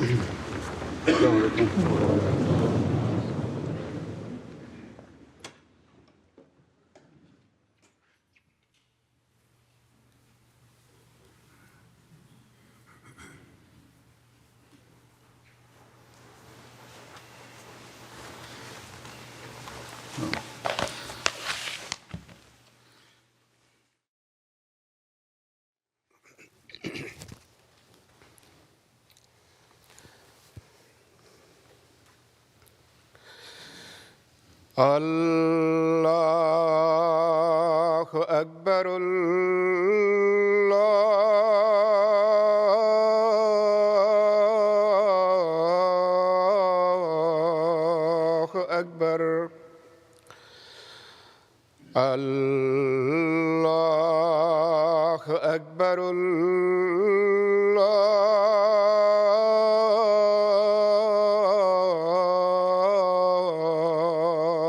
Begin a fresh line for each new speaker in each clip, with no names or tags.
السلام عليكم. الله أكبر. الله أكبر. الله أكبر.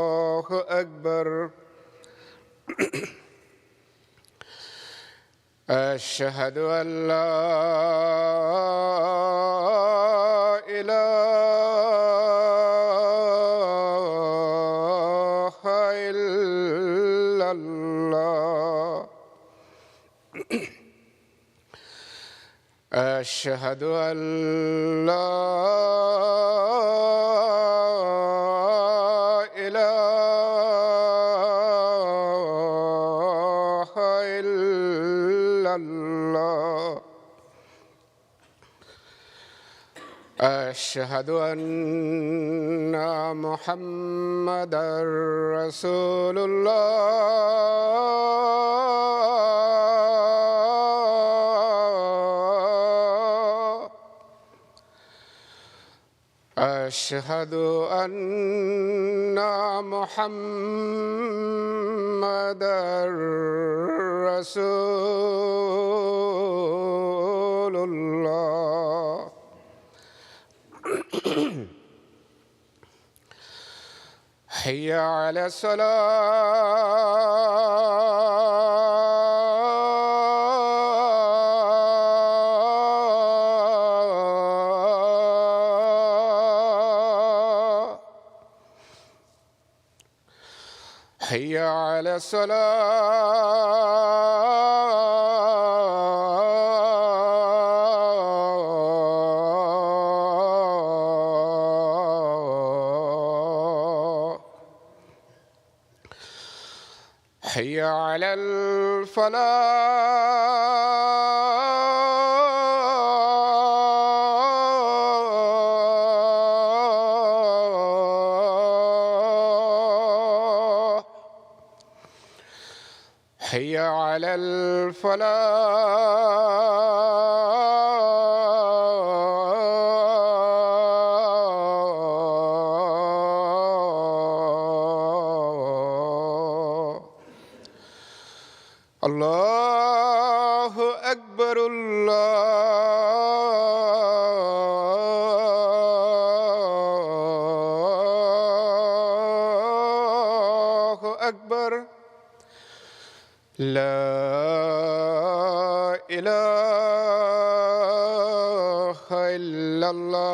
الله أكبر. أشهد أن لا إله إلا الله. أشهد أن لا إله إلا الله. أشهد أن محمدًا رسول الله. أشهد أن محمدًا رسول الله. حي على الصلاة. حي على الصلاة. حي على الفلاح. حي على الفلاح. الله أكبر. الله أكبر. لا إله إلا الله.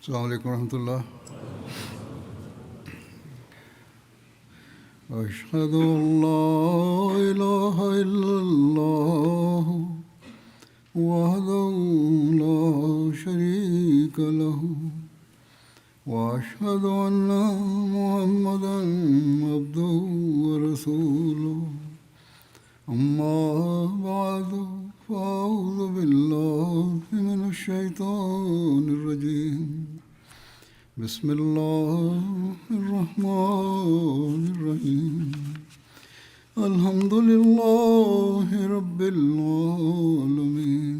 السلام عليكم ورحمة الله. أشهد أن لا إله إلا الله وحده لا شريك له وأشهد أن محمدًا عبده ورسوله. أما بعد فأعوذ بالله من الشيطان الرجيم. بسم الله الرحمن الرحيم. الحمد لله رب العالمين.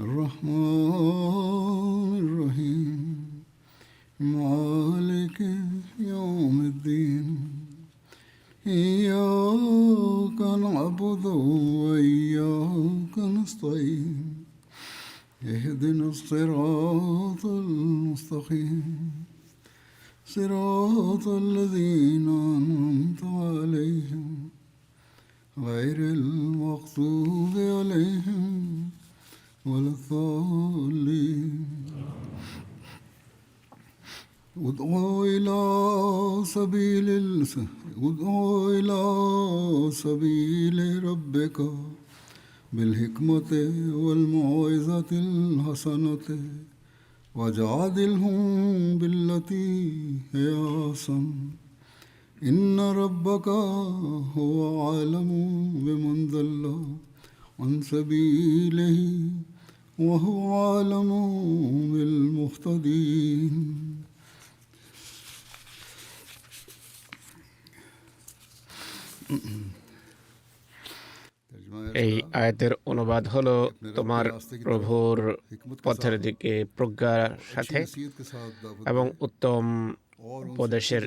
الرحمن الرحيم. مالك يوم الدين. إياك نعبد وإياك نستعين. اهدنا الصراط المستقيم صراط الذين أنعمت عليهم غير المغضوب عليهم ولا الضالين ادعوا إلى سبيل ربك بالحكمة والموعظة الحسنة وجادلهم بالتي هي أحسن إن ربك هو أعلم بمن ضل عن سبيله وهو أعلم بالمهتدين.
এই আয়াতের অনুবাদ হলো, তোমার প্রভুর পথের দিকে প্রজ্ঞার সাথে এবং উত্তম উপদেশের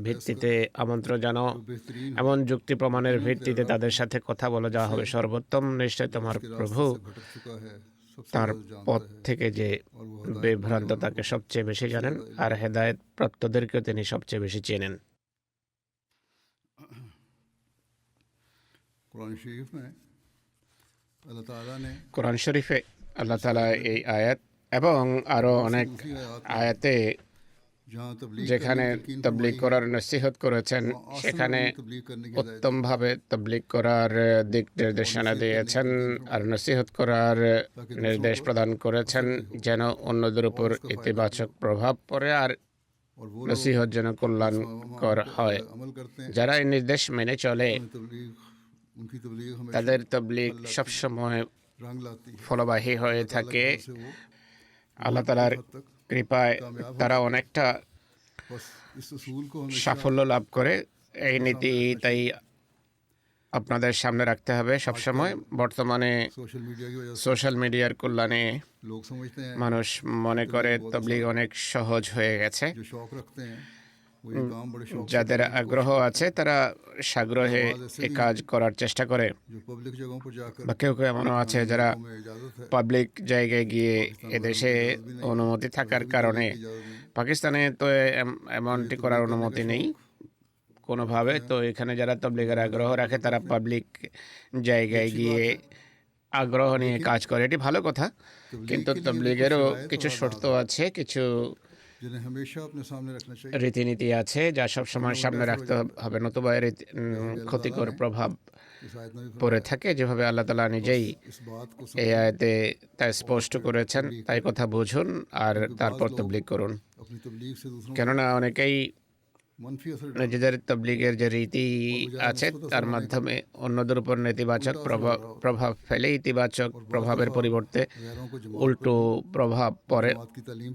ভিত্তিতে আমন্ত্রণ জানাও, এমন যুক্তি প্রমাণের ভিত্তিতে তাদের সাথে কথা বলে যাওয়া হবে। সর্বোত্তম নিশ্চয় তোমার প্রভু তার পথ থেকে যে বিভ্রান্ত তাকে সবচেয়ে বেশি জানেন, আর হেদায়েত প্রাপ্তদেরকেও তিনি সবচেয়ে বেশি চেনেন। কোরআন শরীফে আল্লাহ তাআলা এই আয়াত এবং আরো অনেক আয়াতে যেখানে তাবলীগ করার নসিহত করেছেন, সেখানে উত্তমভাবে তাবলীগ করার দিক নির্দেশনা দিয়েছেন আর নসিহত করার নির্দেশ প্রদান করেছেন, যেন অন্যদের উপর ইতিবাচক প্রভাব পড়ে আর নসিহত যেন কল্যাণকর হয়। যারা এই নির্দেশ মেনে চলে, তাদের তাবলীগ সবসময় ফলবাহী হয়ে থাকে। আল্লাহ তাআলার কৃপায় তারা অনেকটা সাফল্য লাভ করে। এই নীতি তাই আপনাদের সামনে রাখতে হবে সবসময়। বর্তমানে সোশ্যাল মিডিয়ার কল্যাণে মানুষ মনে করে তাবলীগ অনেক সহজ হয়ে গেছে। যাদের আগ্রহ আছে তারা সাগ্রহে এই কাজ করার চেষ্টা করে, বা কেউ কেউ এমনও আছে যারা পাবলিক জায়গায় গিয়ে এদেশে অনুমতি থাকার কারণে, পাকিস্তানে তো এমনটি করার অনুমতি নেই কোনোভাবে, তো এখানে যারা তাবলীগের আগ্রহ রাখে তারা পাবলিক জায়গায় গিয়ে আগ্রহ নিয়ে কাজ করে। এটি ভালো কথা, কিন্তু তাবলীগেরও কিছু শর্ত আছে, কিছু রীতিনীতি আছে যা সবসময় সামনে রাখতে হবে, নতুবা এর ক্ষতিকর প্রভাব পড়ে থাকে। যেভাবে আল্লাহ তাআলা নিজেই এই আয়াতে তা স্পষ্ট করেছেন, তাই কথা বুঝুন আর তারপর তাবলীগ করুন। কেননা অনেকেই নিজেদের তাবলীগের যে রীতি আছে তার মাধ্যমে অন্যদের উপর নেতিবাচক প্রভাব ফেলে, ইতিবাচক প্রভাবের পরিবর্তে উল্টো প্রভাব পড়ে।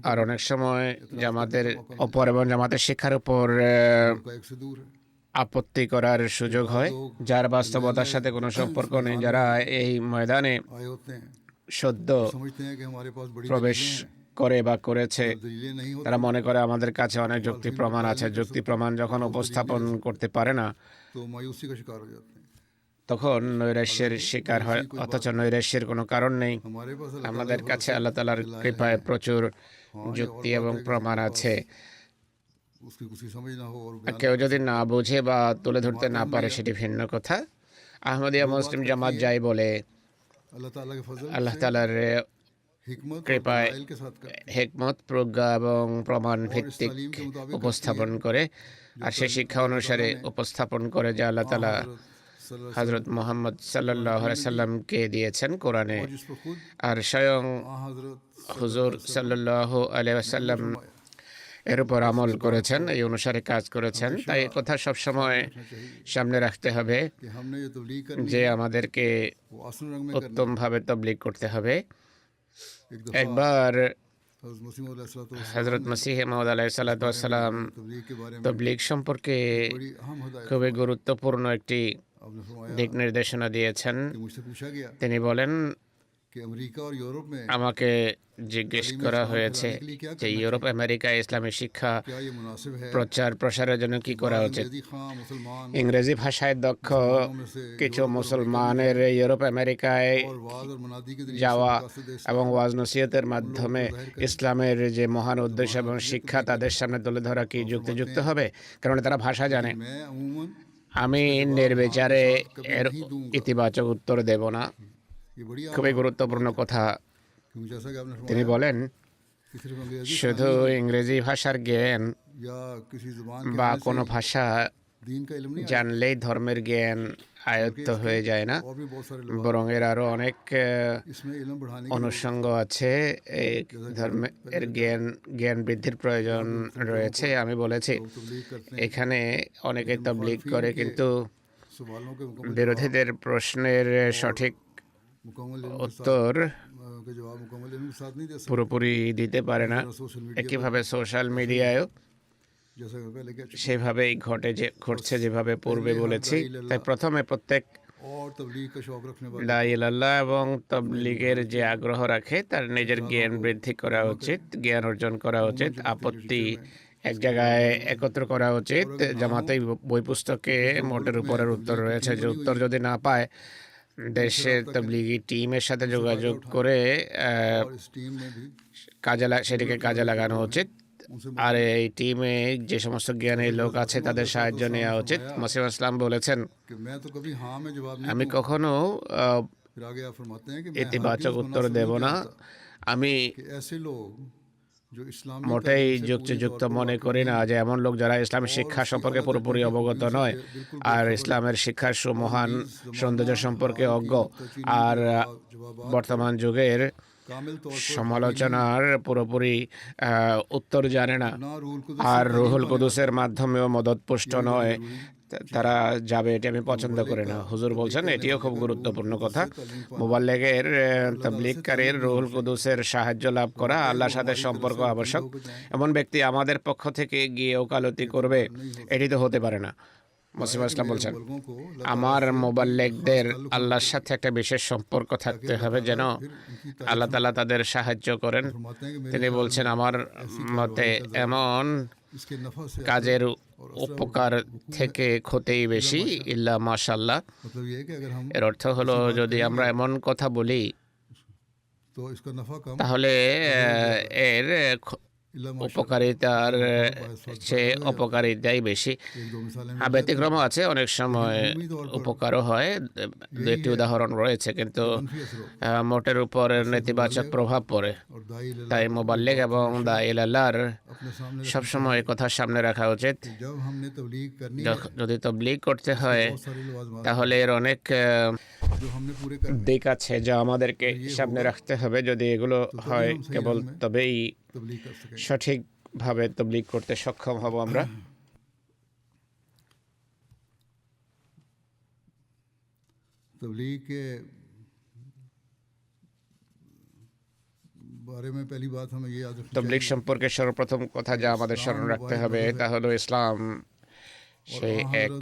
আর অনেক সময় জামাতের ওপর এবং জামাতের শিক্ষার উপর আপত্তি করার সুযোগ হয়, যার বাস্তবতার সাথে কোনো সম্পর্ক নেই। যারা এই ময়দানে সদ্য প্রবেশ করে বা করেছে, তারা মনে করে আমাদের কাছে অনেক যুক্তি প্রমাণ আছে। যুক্তি প্রমাণ যখন উপস্থাপন করতে পারে না, তখন নৈরাশ্যের শিকার হয়, অথচ নৈরাশ্যের কোনো কারণ নেই। আমাদের কাছে আল্লাহ তাআলার কৃপায় প্রচুর যুক্তি এবং প্রমাণ আছে। কেউ যদি না বুঝে বা তুলে ধরতে না পারে সেটি ভিন্ন কথা। আহমদিয়া মুসলিম জামাত যাই বলে, আল্লাহ তাআলার কৃপায় হিকমত, প্রজ্ঞা এবং প্রমাণ ভিত্তিক উপস্থাপন করে, আর সেই শিক্ষা অনুসারে উপস্থাপন করে যা আল্লাহ তাআলা হযরত মুহাম্মদ সাল্লাল্লাহু আলাইহি সাল্লামকে দিয়েছেন কোরআনে, আর স্বয়ং হুজুর সাল্লাল্লাহু আলাইহি ওয়াসাল্লাম এর উপর আমল করেছেন, এই অনুসারে কাজ করেছেন। তাই কথা সবসময় সামনে রাখতে হবে যে আমাদেরকে উত্তমভাবে তাবলীগ করতে হবে। একবার হযরত মসিহ মাউদ আলাইহিস সালাতু ওয়াস সালাম তাবলীগ সম্পর্কে খুবই গুরুত্বপূর্ণ একটি দিক নির্দেশনা দিয়েছেন। তিনি বলেন,
कि अमेरिका और यूरोप में
আমাকে জিজ্ঞেস
तालीम
করা
इस्लाम
হয়েছে
फैलाने के लिए क्या
যে
करना
ইউরোপ
चाहिए,
আমেরিকায় ইসলামী শিক্ষা
क्या ये मुनासिब है
প্রচার প্রসারের জন্য
कि
কি করা
बाद
উচিত।
अंग्रेजी खां मुसलमान
ইংরেজি ভাষায় দক্ষ
मुसलमानों में से
কিছু
यूरोप और अमेरिका में
মুসলমানের
जाएं
ইউরোপ আমেরিকায়
और वाज और मनादी के जरिए से
যাওয়া
मकासद
এবং
इस्लाम
ওয়াজ নসিহতের
उन लोगों
মাধ্যমে
को जाहिर करें।
ইসলামের যে মহান উদ্দেশ্য এবং
हमारा
শিক্ষা
तबलीग
তাদের
करें।
সামনে তুলে ধরা কি
और
যুক্তিযুক্ত
फरमाते हैं
হবে, কারণ তারা ভাষা জানে।
लेकिन मैं अमूमन
আমি
इसका जवाब हाँ के
নির্বিচারে
साथ कभी
এর
नहीं दूंगा।
ইতিবাচক উত্তর দেব না।
ये बड़ी आम
খুবই
बात
গুরুত্বপূর্ণ
है
কথা।
क्योंकि जैसा कि आपने
তিনি
फरमाया
বলেন
कि सिर्फ अंग्रेजी
শুধু
फहमी
ইংরেজি ভাষার জ্ঞান
या किसी जुबान के
বা
आने से
কোনো
ही
ভাষা
दीन का इल्म नहीं आ
জানলেই ধর্মের জ্ঞান
जाता,
আয়ত্ত
बल्कि
হয়ে
इसके
যায় না,
और भी बहुत सारे लवाज़िम
বরং এর আরও অনেক
इसमें इल्म बढ़ाने की
অনুষঙ্গ আছে। এই ধর্মের জ্ঞান বৃদ্ধির প্রয়োজন রয়েছে। আমি বলেছি
लोग तबलीग करते हैं
এখানে অনেকে তবলিগ
मुखालफिन
করে
के
কিন্তু
सवालों के मुकम्मल जवाब
বিরোধীদের প্রশ্নের সঠিক
मुकम्मल इल्म के साथ
উত্তর
के जवाब मुकम्मल इल्म के साथ नहीं दे सकते।
পুরোপুরি দিতে পারে না।
सोशल मीडिया
একইভাবে সোশ্যাল মিডিয়ায়ও
जैसा कि मैं पहले कह चुका
সেভাবেই ঘটছে যেভাবে পূর্বে বলেছি। তাই প্রথমে প্রত্যেক
और तबलीग का शौक रखने वाले
দাঈ ইলাল্লাহ এবং তবলিগের যে আগ্রহ রাখে তার নিজের জ্ঞান বৃদ্ধি করা উচিত, জ্ঞান অর্জন করা উচিত। আপত্তি এক জায়গায় একত্র করা উচিত। জামাতেই বই পুস্তকে মোটের উপরের উত্তর রয়েছে। যে উত্তর যদি না পায় দেশের তবলিগি টিমের সাথে যোগাযোগ করে
और इस टीम में भी
সেটিকে কাজে লাগানো উচিত। আর এই টিমে যে সমস্ত জ্ঞানী লোক আছে তাদের সাহায্য নেওয়া উচিত। মসিহ ইসলাম বলেছেন
कि मैं तो कभी हाँ में जवाब नहीं
আমি
दूंगा।
কখনো
फिर आगे आप फरमाते हैं कि मैं
ইতিবাচক
हरगिज़
উত্তর
मुनासिब
দেব
नहीं
না।
जानता
আমি
कि ऐसे लोग जो इस्लामी
মোটেই
तालीम से पूरी
যুক্তিযুক্ত
तौर पर
মনে
वाकिफ
করি না
नहीं
যে এমন লোক যারা ইসলাম শিক্ষা সম্পর্কে পুরোপুরি অবগত নয় আর ইসলামের শিক্ষার সুমহান সৌন্দর্য সম্পর্কে অজ্ঞ আর বর্তমান যুগের
कामिल तौर पर
সমালোচনার পুরোপুরি উত্তর জানে না
ना रूल को
আর রুহুল কুদুসের মাধ্যমেও মদতপুষ্ট নয়, তারা যাবে এটি আমি পছন্দ করি না। হুজুর বলছেন এটিও খুব গুরুত্বপূর্ণ কথা। মুবাল্লিগের তাবলীগকারীর রুহুল কুদুসের সাহায্য লাভ করা, আল্লাহর সাথে সম্পর্ক আবশ্যক। এমন ব্যক্তি আমাদের পক্ষ থেকে গিয়ে ওকালতি করবে, এটি তো হতে পারে না। মসিহ ইসলাম বলছেন
लोगों को
আমার মোবাল্লিগদের আল্লাহর সাথে একটা বিশেষ সম্পর্ক থাকতে হবে যেন আল্লাহ তাআলা তাদের সাহায্য করেন।
फरमाते हैं कि
তিনি বলছেন আমার মতে এমন
इसके नफा से
কাজের উপকার থেকে ক্ষতিই বেশি, ইল্লা মাশাআল্লাহ।
मतलब ये है कि अगर हम
এর অর্থ হলো যদি আমরা এমন কথা বলি
तो इसका नफा कम
তাহলে এর
इल्ला
উপকারিতার চেয়ে অপকারিতাই বেশি।
एक दो मिसालें
হ্যাঁ, ব্যতিক্রম আছে, অনেক সময় উপকারও হয়, দু একটি উদাহরণ রয়েছে, কিন্তু
मनफी असर होता
মোটের উপর নেতিবাচক প্রভাব পড়ে।
है। और दाई
তাই মোবাল্লিগ এবং দাঈ ইলাল্লাহর
अपने सामने
সবসময় এই কথা সামনে রাখা উচিত।
जब हमने तबलीग करनी है
যদি তবলিগ করতে হয়
बहुत सारे लवाज़िमात
তাহলে এর অনেক
जो हमने पूरे कर
দিক আছে যা আমাদেরকে সামনে রাখতে হবে। যদি এগুলো হয় কেবল তবেই
तबलीग कर सकें।
সঠিকভাবে তবলিগ করতে সক্ষম হব আমরা।
तबलीग के बारे में पहली बात हमें ये याद रखनी
তবলিগ সম্পর্কে সর্বপ্রথম কথা যা আমাদের স্মরণ রাখতে হবে তা হলো ইসলাম সেই এক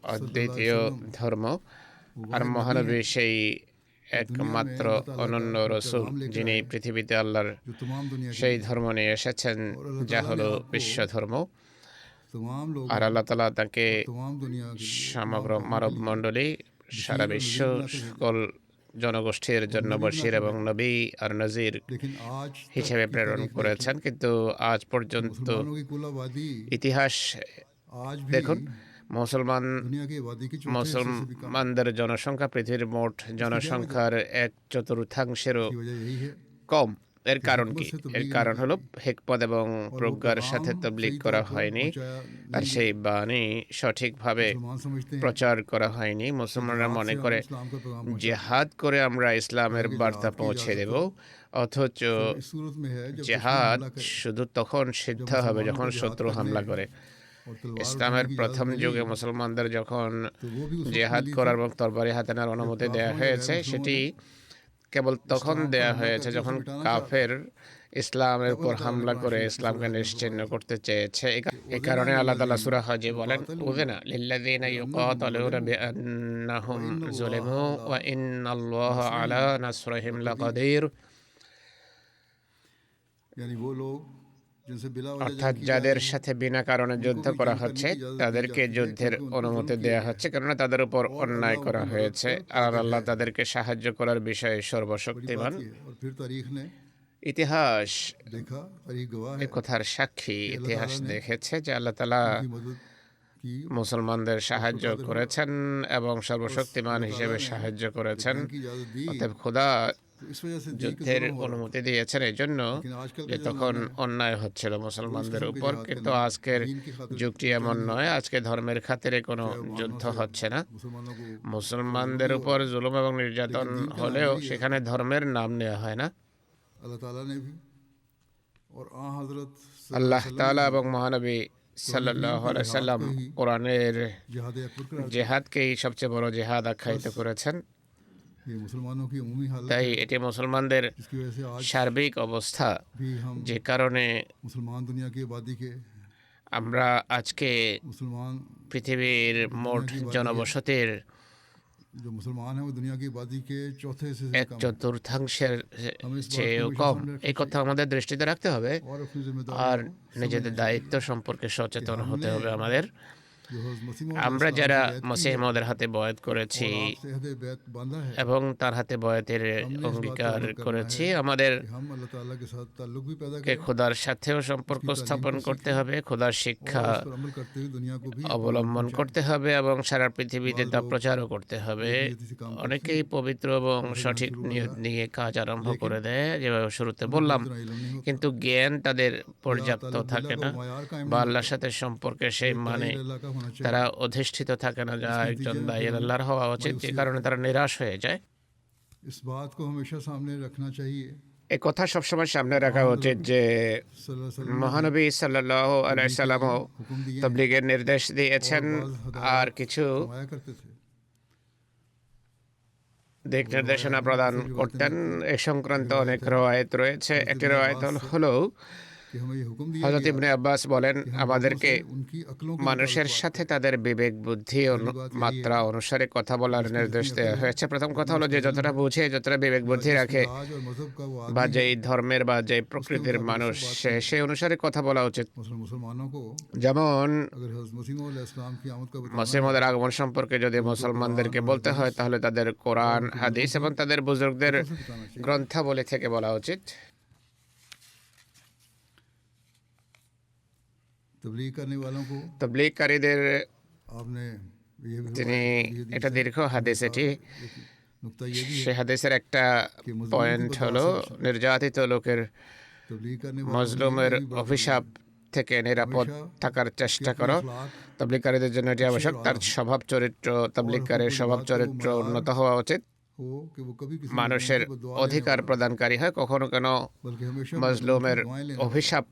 অদ্বিতীয় ধর্ম আর মহানবী সেই একমাত্র অনন্য রসূল যিনি পৃথিবীতে আল্লাহর
जो तमाम दुनिया के
সেই ধর্ম নিয়ে এসেছেন যা হলো বিশ্ব ধর্ম।
तमाम लोग
আর আল্লাহ তাআলা তাকে
तमाम दुनिया के
সমগ্র মানব মণ্ডলী সারা বিশ্ব সকল জনগোষ্ঠীর জন্য বশীর এবং নবী আর নজির
लेकिन आज
হিসেবে প্রেরণ করেছেন। কিন্তু আজ পর্যন্ত
मुसलमानों की कुल आबादी
ইতিহাস
आज भी
দেখুন, মুসলমান
दुनिया की आबादी की
মুসলমানদের জনসংখ্যা পৃথিবীর মোট জনসংখ্যার 1/4
की वजह यही है
কম। এর কারণ কি? এর কারণ হলো হিকমত এবং প্রজ্ঞার সাথে তবলিগ করা হয়নি আর সেই বাণী সঠিকভাবে
मुसलमान समझते हैं
প্রচার করা হয়নি। মুসলমানরা মনে করে
इस्लाम का पैगाम
জেহাদ করে আমরা ইসলামের বার্তা পৌঁছে দেব, অথচ
इस सूरत में है जब
জেহাদ শুধু তখন সিদ্ধ হবে যখন শত্রু হামলা করে।
और तलवार
ইসলামের
उठाने की
প্রথম
इजाज़त
যুগে
मिली,
মুসলমানদের যখন
तो वो भी उस वक्त
জেহাদ
मिली थी।
করার এবং তরবারি হাতে নেওয়ার অনুমতি দেওয়া হয়েছে, সেটি কেবল তখন দেয়া হয়েছে যখন কাফের ইসলামের উপর হামলা করে ইসলামকে নিশ্চিহ্ন করতে চেয়েছে। এই কারণে আল্লাহ তাআলা সূরা হজে বলেন, উযিনা লিল্লাযীনা ইউকাতালুনা বিআন্নাহুম যুলিমু ওয়া ইন্নাল্লাহা আলা নাসরিহিম লাকাদির।
यानी वो लोग जिनसे बिला वजह
অর্থাৎ যাদের সাথে বিনা কারণে যুদ্ধ করা হচ্ছে তাদেরকে যুদ্ধের অনুমতি দেওয়া হচ্ছে, কেননা তাদের উপর অন্যায় করা হয়েছে, আর আল্লাহ তাদেরকে সাহায্য করার বিষয়ে সর্বশক্তিমান।
और फिर तारीख ने
ইতিহাস
देखा, तारीख गवाह
এ
है
কথার সাক্ষী। ইতিহাস দেখেছে যে আল্লাহ তাআলা
की मदद की,
মুসলমানদের সাহায্য করেছেন এবং সর্বশক্তিমান হিসেবে সাহায্য করেছেন।
की इजाजत दी।
অতএব খোদা
तो इस वजह से दी कि
যুদ্ধের
जुल्म हो रहा
অনুমতি দিয়েছেন এই জন্য
लेकिन आजकल
যে
के
তখন
ज़माने में
অন্যায় হচ্ছিল মুসলমানদের উপর। কিন্তু
करना,
আজকের
दीन की खातिर
যুগটি এমন নয়, আজকে ধর্মের খাতিরে কোনো যুদ্ধ হচ্ছে না।
मुसलमानों को
মুসলমানদের উপর জুলুম এবং নির্যাতন হলেও সেখানে ধর্মের নাম নেওয়া হয় না।
अल्लाह ताला ने भी और आ हजरत
আল্লাহ তাআলা এবং মহানবী সাল্লাল্লাহু আলাইহি সাল্লাম কোরআনের
जिहाद अकबर करार
জেহাদকেই সবচেয়ে বড় জেহাদ আখ্যায়িত করেছেন।
ये मुसलमानों की उमूमी हालत
তাই এটি মুসলমানদের
जिसकी वजह से आज
সার্বিক অবস্থা,
भी हम
যে কারণে
मुसलमान दुनिया की आबादी के
আমরা আজকে
मुसलमान
পৃথিবীর মোট জনবসতির
जो मुसलमान है वो दुनिया की आबादी के चौथे हिस्से से
এক
कम है।
চতুর্থাংশের চেয়েও কম। এই কথা আমাদের দৃষ্টিতে রাখতে হবে
और अपनी जिम्मेदारी
আর নিজেদের দায়িত্ব সম্পর্কে সচেতন হতে হবে আমাদের।
जो हज़रत मसीह
আমরা যারা মসিহ মওদের হাতে বয়াত করেছি
से हदे बैत बांधा है
এবং তার হাতে বয়াতের অঙ্গীকার করেছি, আমাদের
कि हम अल्लाह ताला के साथ ताल्लुक भी पैदा
কে
करें,
খোদার সাথেও সম্পর্ক স্থাপন করতে হবে, খোদার শিক্ষা
उस पर अमल करते हुए दुनिया को भी
অবলম্বন করতে হবে এবং সারা পৃথিবীতে তা প্রচারও করতে হবে। অনেকেই পবিত্র এবং সঠিক নিয়ত নিয়ে কাজ আরম্ভ করে দেয়, যেভাবে শুরুতে বললাম,
इतना इल्म नहीं होता।
কিন্তু জ্ঞান তাদের পর্যাপ্ত থাকে না
मायार कायम
বা আল্লাহর সাথে সম্পর্কে সেই মানে
अल्लाह का होना चाहिए।
তারা অধিষ্ঠিত থাকে না যা একজন দায়ী আল্লাহর হওয়া উচিত, যে কারণে তারা নিরাশ হয়ে যায়।
इस बात को हमेशा सामने रखना चाहिए।
এই কথা সবসময় সামনে রাখা উচিত যে
सल्लल्लाहु अलैहि वसल्लम
মহানবী সাল্লাল্লাহু আলাইহি সাল্লামও
हुक्म दिए
তাবলীগের নির্দেশ দিয়েছেন আর কিছু
माया करते थे।
দিক নির্দেশনা প্রদান করতেন। এ সংক্রান্ত অনেক রওয়ায়েত রয়েছে। একটি রওয়ায়েত হলো
कि हमें ये हुक्म दिया
হযরত ইবনে আব্বাস বলেন, আমাদেরকে
उनकी अक्लों के
মানুষের সাথে তাদের বিবেক বুদ্ধি মাত্রা অনুসারে কথা বলার নির্দেশ দেওয়া হয়েছে। প্রথম কথা হলো যে যতটা বুঝে, যতটা বিবেক বুদ্ধি রাখে
आज और मजहब का वो
বা যেই ধর্মের বা যেই প্রকৃতির মানুষ সেই অনুসারে কথা বলা উচিত।
मुसलमानों को
যেমন
अगर हज़रत मसीह अलैहिस्सलाम की आमद का बताना
মসিহ মওদের আগমন সম্পর্কে যদি মুসলমানদেরকে বলতে হয় তাহলে তাদের কোরআন, হাদিস এবং তাদের বুজুর্গদের
बताना चाहिए।
গ্রন্থাবলী থেকে বলা উচিত।
तबलीग करने वालों को
তাবলীগকারীদের
आपने ये भी
তিনি এটা দীর্ঘ হাদিস, এটি
नुक्ता ये भी
সে হাদিসের একটা পয়েন্ট হলো নির্যাতিত লোকের,
तबलीग करने
মজলুমের অভিশাপ থেকে নিরাপদ থাকার চেষ্টা করো। তাবলীগকারীদের জন্য এটি আবশ্যক। তার স্বভাব চরিত্র, তাবলীগকারীর স্বভাব চরিত্র উন্নত হওয়া উচিত।
हो कि वो कभी किसी
মানুষের অধিকার প্রদানকারী হয়, কখনো কেন
बल्कि हमेशा
মজলুমের
दुआएं लेना।
অভিশাপ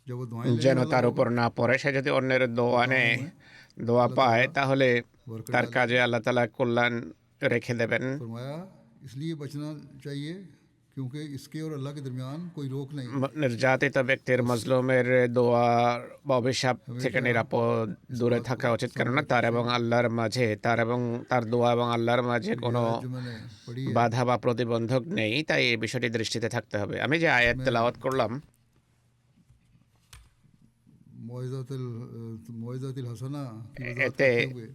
जब वो दुआएं
যেন তার উপর না পড়ে। সে যদি অন্যের দোয়া নেয়, দোয়া পায়, তাহলে তার কাজে আল্লাহ তাআলা কল্যাণ রেখে দেবেন।
फरमाया इसलिए बचना चाहिए क्योंकि इसके और अल्लाह के दरमियान कोई रोक नहीं।
নির্যাতিত ব্যক্তির, মজলুমের দোয়া বা অভিশাপ থেকে নিরাপদ দূরে থাকা উচিত, কেননা তার এবং আল্লাহর মাঝে, তার এবং তার দোয়া এবং আল্লাহর মাঝে কোনো
जो मैंने पढ़ी है
বাধা বা প্রতিবন্ধক নেই। তাই এই বিষয়টি দৃষ্টিতে থাকতে হবে। আমি যে আয়াত তেলাওয়াত করলাম,
मोइज़ातिल हसना की वजाहत
এতে
करते हुए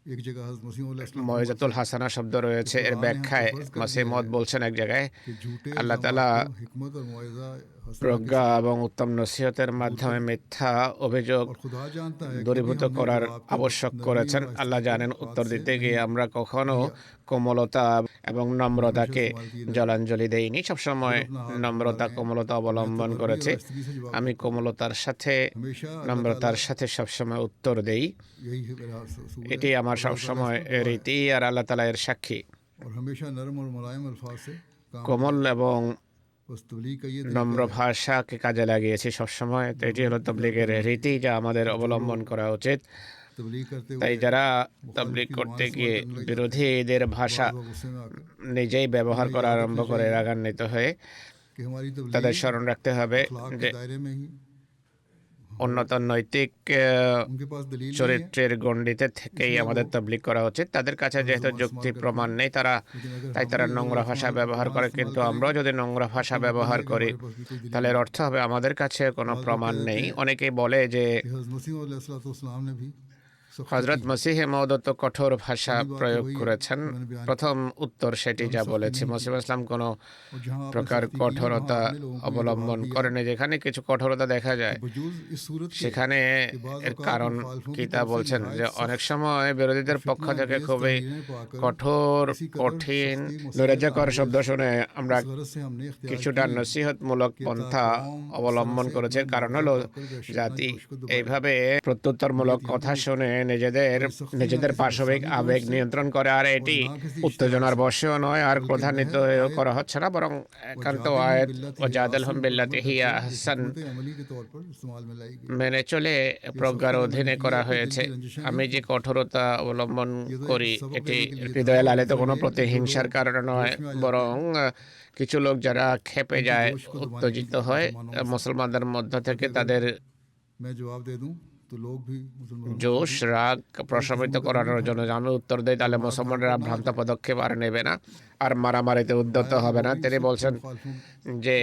एक जगह हज़रत मसीह अलैहिस्सलाम
ময়জাতুল হাসানা শব্দ রয়েছে। এর ব্যাখ্যায় মসিহ মওদ বলছেন এক জায়গায়,
कि झूठे
আল্লাহ তাআলা
इल्ज़ामात को हिकमत और मोइज़ा हसना
প্রজ্ঞা এবং উত্তম নসিহতের মাধ্যমে মিথ্যা অভিযোগ
और खुदा जानता है कि
দূরীভূত
हमने
করার
जवाब के
আবশ্যক
नरमी
করেছেন।
और
আল্লাহ জানেন
इस्तेमाल
উত্তর
से
দিতে গিয়ে আমরা কখনো কোমলতা এবং নম্রতাকে জলাঞ্জলি দেইনি। সবসময় নম্রতা, কোমলতা অবলম্বন করেছি।
स्त्री से जवाब
আমি কোমলতার সাথে,
हमेशा
নম্রতার সাথে সবসময় উত্তর দেই।
यही है मेरा सूल है।
এটি আমার সবসময় রীতি আর আল্লাহ তাআলা এর সাক্ষী।
और हमेशा नरम और मुलायम अल्फाज से काम
কোমল এবং
बस तबलीग का ये
নম্র ভাষাকে কাজে লাগিয়েছি সবসময়। তো এটি হলো তাবলীগের রীতি, যা আমাদের অবলম্বন করা উচিত।
तबलीग करते
তাই
हुए
যারা তাবলীগ করতে গিয়ে বিরোধীদের ভাষা
गुस्से में आकर
নিজেই ব্যবহার করা আরম্ভ করে রাগান্বিত হয়ে,
कि कि हमारी
তাদের
तबलीग
স্মরণ রাখতে হবে
अखलाक
যে
के दायरे में ही
উন্নত নৈতিক
उनके पास दलील नहीं है
চরিত্রের গণ্ডিতে থেকেই আমাদের তাবলীগ করা উচিত। তাদের কাছে যেহেতু যুক্তি প্রমাণ নেই তাই তারা নোংরা ভাষা ব্যবহার করে, কিন্তু আমরাও যদি নোংরা ভাষা ব্যবহার করি তাহলে এর অর্থ হবে আমাদের কাছে কোনো প্রমাণ নেই। অনেকেই বলে যে
कि हज़रत मसीह अलैहिस्सलाम ने भी सख्त
হযরত মসিহ মওউদ তো কঠোর ভাষা প্রয়োগ করেছেন। প্রথম উত্তর সেটি যা বলেছি, মসিহ ইসলাম কোনো
और जहाँ आपने
প্রকার
सख्ती की
কঠোরতা
वहाँ आपने लोगों को ये
অবলম্বন
जवाब दिया
করেনি। যেখানে কিছু কঠোরতা দেখা যায়
बजूज़ इस सूरत के
সেখানে
कि बाज़
এর
औक़ात
কারণ
मुखालिफों
কি
की
তা
तरफ से
বলছেন যে
नहायत
অনেক
सख्त
সময় বিরোধীদের পক্ষ
फितना
থেকে
अंगेज़
খুবই
तहरीरें पाकर
কঠোর
इसी कदर
কঠিন
सख्ती मसाइल
নৈরাজ্যকর
आमेज़
শব্দ শুনে আমরা
इस गरज से हमने इख्तियार
কিছুটা
की
নসিহতমূলক
कि
পন্থা
ताक़ौम इस
অবলম্বন
तरह से
করেছে।
अपना
কারণ
मुआवजा
হলো
पाकर वहशतना
জাতি
जोश को दबाए
এইভাবে প্রত্যুত্তরমূলক কথা শুনে নিজেদের পাশবিক আবেগ নিয়ন্ত্রণ করে, আর এটি উত্তেজনার বশেও নয় আর ক্রোধান্বিত করা হচ্ছে না, বরং একান্ত আয়াত ওয়াজাদিলহুম বিল্লাতি হিয়া আহসান
हिकमत अमली के तौर पर इस्तेमाल में लाई गई
মেনে চলে প্রজ্ঞার অধীনে করা হয়েছে। আমি যে কঠোরতা অবলম্বন করি এটি হৃদয়ে লালিত কোনো প্রতিহিংসার কারণে নয়, বরং কিছু লোক যারা ক্ষেপে যায়, উত্তেজিত হয়, মুসলমানদের মধ্য থেকে তাদের
मैं जवाब दे दूं तो लोग भी मुसलमान
জোশ রাগ প্রশমিত করানোর জন্য আমি উত্তর দেই, তাহলে মুসলমানরা ভ্রান্ত পদক্ষেপ আর নেবে না, আর মারামারিতে উদ্যত হবে না। তিনি বলছেন যে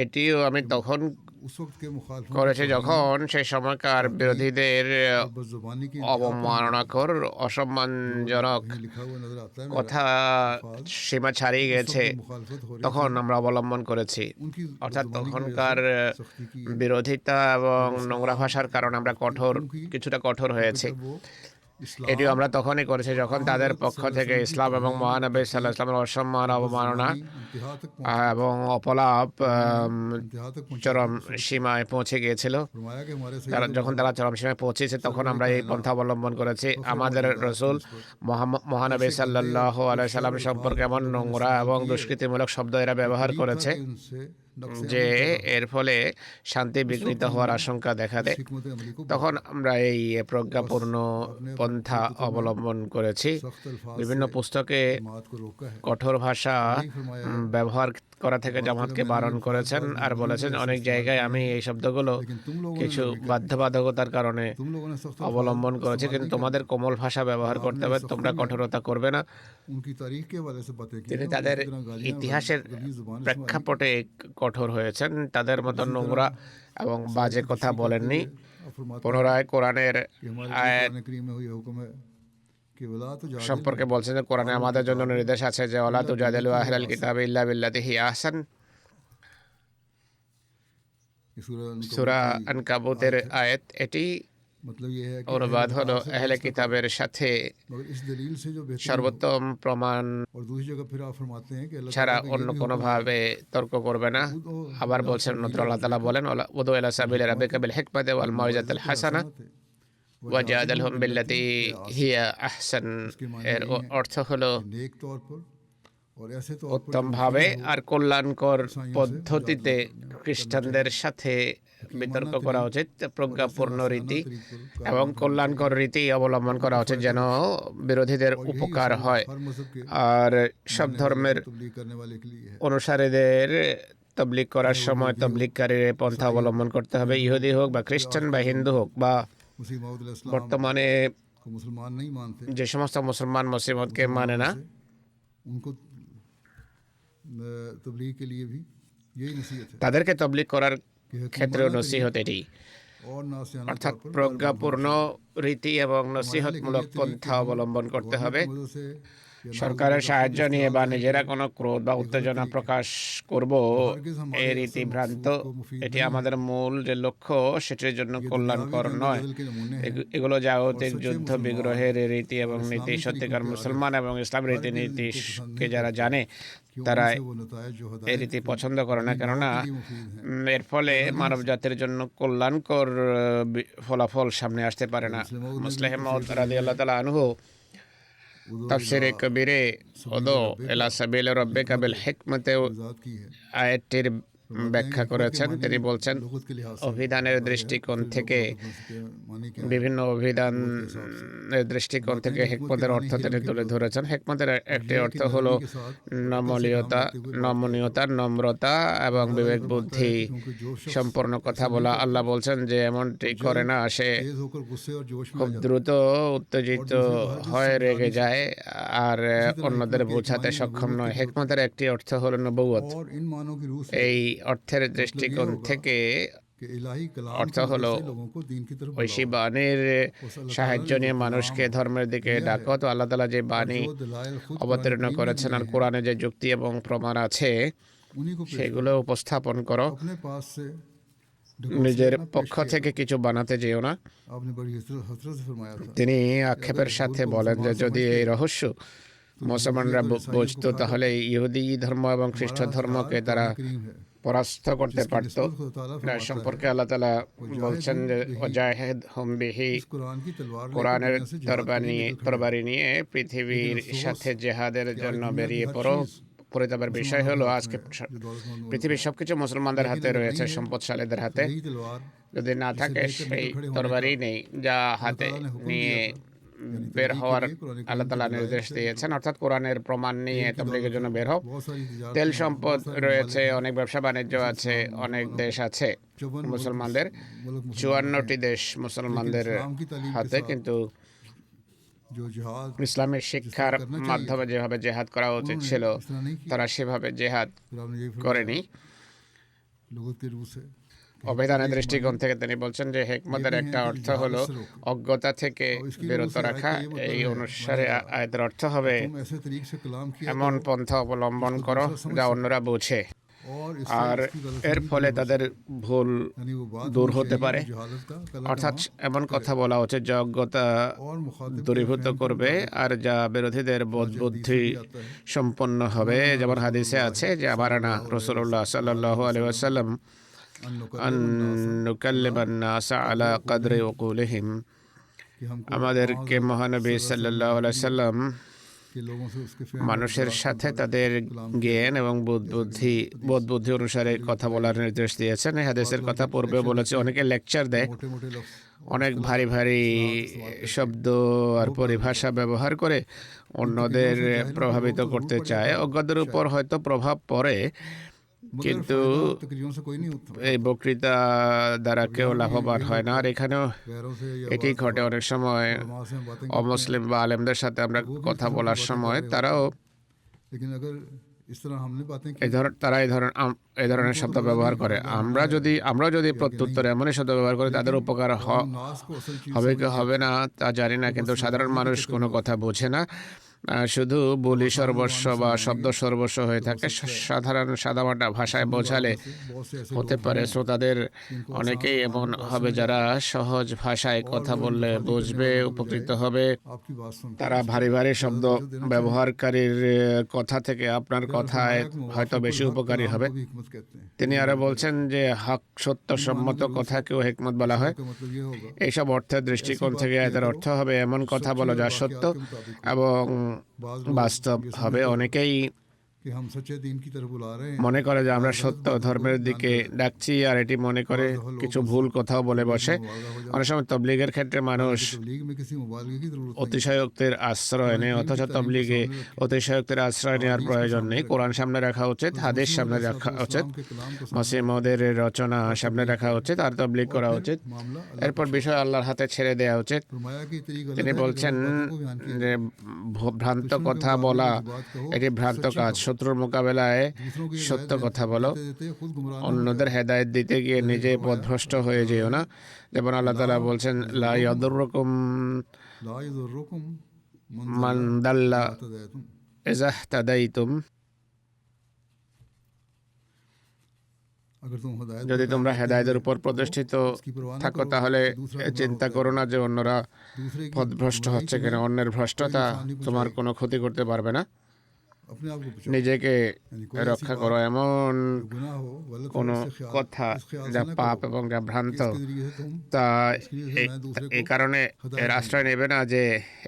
এটিও আমি তখন
उस वक्त के मुखालिफों
করেছি যখন সেই সময়কার বিরোধীদের
बदजुबानी की
অবমাননাকর অসম্মানজনক
कहीं लिखा हुआ नजर आता है
কথা সীমা ছাড়িয়ে গেছে,
मुखालफत हो रही
তখন আমরা অবলম্বন করেছি।
उनकी
অর্থাৎ
बदजुबानी की
তখনকার
वजह से सख्ती की है।
বিরোধিতা এবং নোংরা ভাষার কারণে আমরা কিছুটা কঠোর হয়েছি।
वो इस्लाम
এটিও আমরা তখনই করেছি যখন তাদের পক্ষ থেকে ইসলাম এবং মহানবী সাল্লাল্লাহু আলাইহি ওয়াসাল্লামের অসম্মান অবমাননা
इंतहा तक
এবং অপলাপ
इंतहा तक
চরম সীমায় পৌঁছে গিয়েছিল।
फरमाया कि हमारे
যখন তারা চরম সীমায় পৌঁছেছে তখন আমরা এই পন্থা অবলম্বন করেছি। আমাদের রসুল মহানবী সাল্লাল্লাহু আলাইহি সাল্লাম সম্পর্কে এমন নোংরা এবং দুষ্কৃতিমূলক শব্দ এরা ব্যবহার করেছে যে এর ফলে শান্তি বিঘ্নিত হওয়ার আশঙ্কা দেখা দেয়।
हिकमत अमली को
তখন আমরা এই প্রজ্ঞাপূর্ণ পন্থা অবলম্বন করেছি।
सख्त अल्फाज
বিভিন্ন পুস্তকে
बात को रोका है
কঠোর ভাষা ব্যবহার করা থেকে জামাতকে বারণ করেছেন আর বলেছেন অনেক জায়গায় আমি এই শব্দগুলো
लेकिन तुम लोगों
কিছু বাধ্যবাধকতার কারণে
तुम लोगों ने सख्त
অবলম্বন করেছি, কিন্তু তোমাদের কোমল ভাষা ব্যবহার করতে হবে, তোমরা কঠোরতা করবে না।
उनकी तारीख के हवाले से बातें की
তিনি
हैं,
তাদের
उनकी तरह गालियां
ইতিহাসের
गली जुबान
প্রেক্ষাপটে কঠোর হয়েছেন, তাদের মতো নোংরা এবং বাজে কথা বলেননি।
और फरमाते
পুনরায় কোরআনের
हैं कि हमारे
আয়াত
कुरान करीम में हुई हुक्म है कि वला तो
সম্পর্কে বলছেন যে কোরআনে আমাদের জন্য নির্দেশ আছে যে ওয়ালা তুজাদিলু আহলাল কিতাবি ইল্লা বিল্লাতি হিয়া আহসান। সূরা আনকাবুতের আয়াত এটি
मतलब ये है कि
অনুবাদ হলো আহলে কিতাবের সাথে
मगर इस दलील से जो बेहतर
সর্বোত্তম প্রমাণ
और दूसरी जगह फिर आप फरमाते हैं कि अल्लाह
ছাড়া
ताला का
অন্য
ये भी
কোনো
हुक्म है
ভাবে তর্ক করবে না। আবার বলছেন নতুন আল্লাহ তাআলা বলেন উদু ইলা সাবিলি রাব্বিকা বিল হিকমাতি ওয়াল মাউইজাতিল হাসানা ওয়াজাদিলহুম বিল্লাতি হিয়া আহসান। এর অর্থ হলো
नेक तौर पर और ऐसे तौर पर
উত্তমভাবে আর কল্যাণকর পদ্ধতিতে খ্রিস্টানদের সাথে বিতর্ক করা উচিত, প্রজ্ঞাপূর্ণ রীতি এবং কল্যাণকর রীতি অবলম্বন করা উচিত যেন বিরোধীদের উপকার হয়।
हर मजहब के
আর সব ধর্মের
तबलीग करने वाले के लिए है
অনুসারীদের তবলিগ করার সময় তবলিগকারীর পন্থা অবলম্বন করতে হবে, ইহুদি হোক বা খ্রিস্টান বা হিন্দু হোক বা
मसीह मौऊद अलैहिस्सलाम
বর্তমানে
को मुसलमान नहीं मानते
যে সমস্ত মুসলমান মসিমতকে মানে না
उनको तबलीग के लिए भी यही नसीहत है
তাদেরকে তবলিগ করার
कि
ক্ষেত্রেও নসিহত এটি,
और नासियाना
অর্থাৎ
तौर पर
প্রজ্ঞাপূর্ণ রীতি এবং নসিহতমূলক পন্থা অবলম্বন করতে হবে।
मदद से
সরকারের সাহায্য নিয়ে বা নিজেরা কোনো ক্রোধ বা উত্তেজনা প্রকাশ করব এই রীতি ভ্রান্ত। এটি আমাদের মূল যে লক্ষ্য সেটির জন্য কল্যাণকর নয়।
के नमूने हैं
এগুলো জাগতিক যুদ্ধ বিগ্রহের রীতি এবং নীতি। সত্যিকার মুসলমান এবং ইসলাম রীতিনীতিকে যারা জানে তারা
से वो नतायज जो
এই
हदायत
রীতি পছন্দ করে না, কেননা
मुफीद हैं
এর ফলে মানব জাতির জন্য কল্যাণকর ফলাফল সামনে আসতে পারে না। মুসলিম মাউদ রাদিয়াল্লাহু তাআলা আনহু তাফসিরে কবিরে উদু ইলা সাবিলি রাব্বিকা বিল হিকমাতি
आज़ाद की है
আয়াতটির ব্যাখ্যা করেছেন। তিনি বলছেন
लुगत के लिहाज से
অভিধানের দৃষ্টিকোণ থেকে
मानी क्या
বিভিন্ন অভিধানের দৃষ্টিকোণ থেকে হেকমতের অর্থ তিনি তুলে ধরেছেন। হেকমতের একটি অর্থ হলো নমনীয়তা, নম্রতা এবং বিবেক বুদ্ধি সম্পন্ন কথা বলা। আল্লাহ বলছেন যে এমনটি করে না, সে
तेज होकर गुस्से और जोश में
খুব দ্রুত উত্তেজিত হয়ে রেগে যায় আর অন্যদের বোঝাতে সক্ষম নয়। হেকমতের একটি অর্থ হলো নবুয়ত।
और इन मानों की रूह से
এই অর্থের দৃষ্টিকোণ থেকে
कि इलाही कलाम
অর্থ
की
হলো
वजह से लोगों को दीन की तरफ
ঐশী বাণীর সাহায্য নিয়ে মানুষকে ধর্মের দিকে ডাকো। তো আল্লাহ তাআলা যে বাণী
जो दलाइल खुद
অবতীর্ণ করেছেন আর কোরআনে যে যুক্তি এবং প্রমাণ আছে
उन्हीं को
সেগুলো উপস্থাপন করো।
अपने पास से
নিজের পক্ষ থেকে কিছু বানাতে যেও না।
आपने बड़ी हसरत से फरमाया था
তিনি আক্ষেপের সাথে বলেন যে যদি এই রহস্য মুসলমানরা বুঝতো তাহলে ইহুদি ধর্ম এবং খ্রিস্ট ধর্মকে তারা
करीम है
পরাস্ত করতে পারত।
खुदा ताला
সম্পর্কে আল্লাহ তাআলা বলছেন যে ওয়াজাহিদ হুম বিহি,
इस कुरान की तलवार
কোরআনের তরবারি নিয়ে পৃথিবীর সাথে জেহাদের জন্য বেরিয়ে পড়ো। পরিতাপের বিষয় হলো আজকে পৃথিবীর সবকিছু মুসলমানদের হাতে রয়েছে, সম্পদশালীদের হাতে।
यही तलवार
যদি না থাকে সেই তরবারি নেই যা হাতে নিয়ে বের হওয়ার আল্লাহ তাআলা নির্দেশ দিয়েছেন, অর্থাৎ কোরআনের প্রমাণ নিয়ে তাবলীগের জন্য বের হও।
बहुत सारी तिजारत
তেল সম্পদ রয়েছে, অনেক ব্যবসা বাণিজ্য আছে, অনেক দেশ আছে মুসলমানদের। 54টি দেশ মুসলমানদের হাতে, কিন্তু
जो जिहाद
ইসলামের শিক্ষার মাধ্যমে যেভাবে জেহাদ করা উচিত ছিল
इस तरह नहीं किया।
তারা সেভাবে জেহাদ
फिर आपने यही
করেনি।
लुगत की रूह से
অভিধানের দৃষ্টিকোণ থেকে তিনি বলছেন যে হেকমতের একটা অর্থ হলো অজ্ঞতা থেকে বিরত রাখা। এই অনুসারে আয়াতের অর্থ হবে
तुम ऐसे तरीके से कलाम किया
এমন পন্থা অবলম্বন করো যা অন্যরা বোঝে,
और
আর এর ফলে তাদের ভুল
यानी वो बात
দূর হতে পারে।
जिहादत का कलम
অর্থাৎ এমন কথা বলা উচিত যা অজ্ঞতা
और मुखातिब
দূরীভূত করবে আর যা বিরোধীদের বোধ বুদ্ধি সম্পন্ন হবে। যেমন হাদিসে আছে যে আমারানা রাসূলুল্লাহ সাল্লাল্লাহু আলাইহি ওয়াসাল্লাম আন নুকাল্লিমান নাস আলা কদরি উকুলিহিম,
कि हमको
আমাদেরকে মহানবী সাল্লাল্লাহু আলাইহি সাল্লাম
के लोगों से उसके
মানুষের সাথে তাদের জ্ঞান এবং বোধ বুদ্ধি অনুসারে কথা বলার নির্দেশ দিয়েছেন। এই হাদিসের কথা পূর্বে বলেছি। অনেকে লেকচার দেয়,
मोटे मोटे लफ्ज
অনেক ভারী ভারী শব্দ আর পরিভাষা ব্যবহার করে অন্যদের প্রভাবিত করতে চায়। অজ্ঞদের উপর হয়তো প্রভাব পড়ে, কিন্তু
तकरीरों से कोई नहीं होता,
এই বক্তৃতা দ্বারা কেউ লাভবান হয় না। আর এখানেও
गैरों से या
এটি ঘটে অনেক সময়।
वहाँ से हम बातें
অমুসলিম বা আলেমদের সাথে আমরা কথা বলার সময় তারাও
लेकिन अगर इस तरह हमने बातें की
তারা এই ধরনের শব্দ ব্যবহার করে। আমরা যদি প্রত্যুত্তরে এমনই শব্দ ব্যবহার করি তাদের উপকার
नास को असल चीज
হবে কি হবে না তা জানি না, কিন্তু সাধারণ মানুষ কোনো কথা বোঝে না, শুধু বলি সর্বস্ব বা শব্দ সর্বস্ব হয়ে থাকে। সাধারণ সাদামাটা ভাষায় বোঝালে
बहुत से ऐसे
হতে পারে শ্রোতাদের অনেকেই এমন হবে যারা সহজ ভাষায় কথা বললে বুঝবে, উপকৃত হবে।
आपकी बात सुन
তারা ভারী ভারী শব্দ ব্যবহারকারীর কথা থেকে আপনার কথায় হয়তো বেশি উপকারী হবে।
भी हिकमत कहते हैं।
তিনি আরো বলছেন যে হক সত্য সম্মত কথাকেও হিকমত বলা হয়।
तो मतलब ये होगा
এইসব অর্থের দৃষ্টিকোণ থেকে এদের অর্থ হবে এমন কথা বলো যা সত্য এবং বাস্তব হবে। অনেকেই
कि हम सच्चे दीन की तरफ बुला रहे हैं,
মনে করে যে আমরা সত্য ধর্মের দিকে ডাকছি, আর এটি মনে করে কিছু ভুল কথাও বলে বসে। অনেক সময় তবলিগের ক্ষেত্রে মানুষ
तबलीग में किसी मुबालगे की जरूरत
অতিশয়োক্তের আশ্রয় নেয়, অথচ তবলিগে অতিশয়োক্তের আশ্রয় নেওয়ার প্রয়োজন নেই। কোরআন সামনে রাখা উচিত, হাদিস সামনে রাখা উচিত,
के कलाम को
মসিমদের রচনা সামনে রাখা উচিত, আর তবলিগ করা উচিত।
मामला
এরপর বিষয় আল্লাহর হাতে ছেড়ে দেওয়া উচিত।
फरमाया कि तेरी गलत
তিনি
है,
বলছেন
को बयान किया
যে ভ্রান্ত কথা বলা এটি ভ্রান্ত কাজ। শত্রুর মোকাবেলায়
दूसरों की
সত্য কথা বলো,
देते खुद गुमराह
অন্যদের হেদায়েত দিতে গিয়ে নিজে পথভ্রষ্ট হয়ে যেও না। যেমন আল্লাহ তাআলা বলছেন লা ইয়াদুররুকুম
ला यज़ुर्रुकुम
মান দাল্লা
तदैतुम।
ইযা তাদাইতুম,
अगर तुम हिदायत
যদি তোমরা হেদায়েতের উপর প্রতিষ্ঠিত থাকো তাহলে চিন্তা করো না যে অন্যরা
दूसरे की
পথভ্রষ্ট হচ্ছে কিনা। অন্যের ভ্রষ্টতা তোমার কোনো ক্ষতি করতে পারবে না।
अपने आप को बचाओ
নিজেকে
यानी कोई ऐसी
রক্ষা
बात
করো এমন
जो गुनाह हो गलत हो
কোনো
इससे
কথা
इस ख्याल
যা
से ना
পাপ
करो
এবং যা
कि
ভ্রান্ত,
इसके जरिए से तुम
তা
इसके जरिए से
এই
मैं दूसरे
এই
को
কারণে এর
हदायत
আশ্রয়
दूंगा
নেবে না যে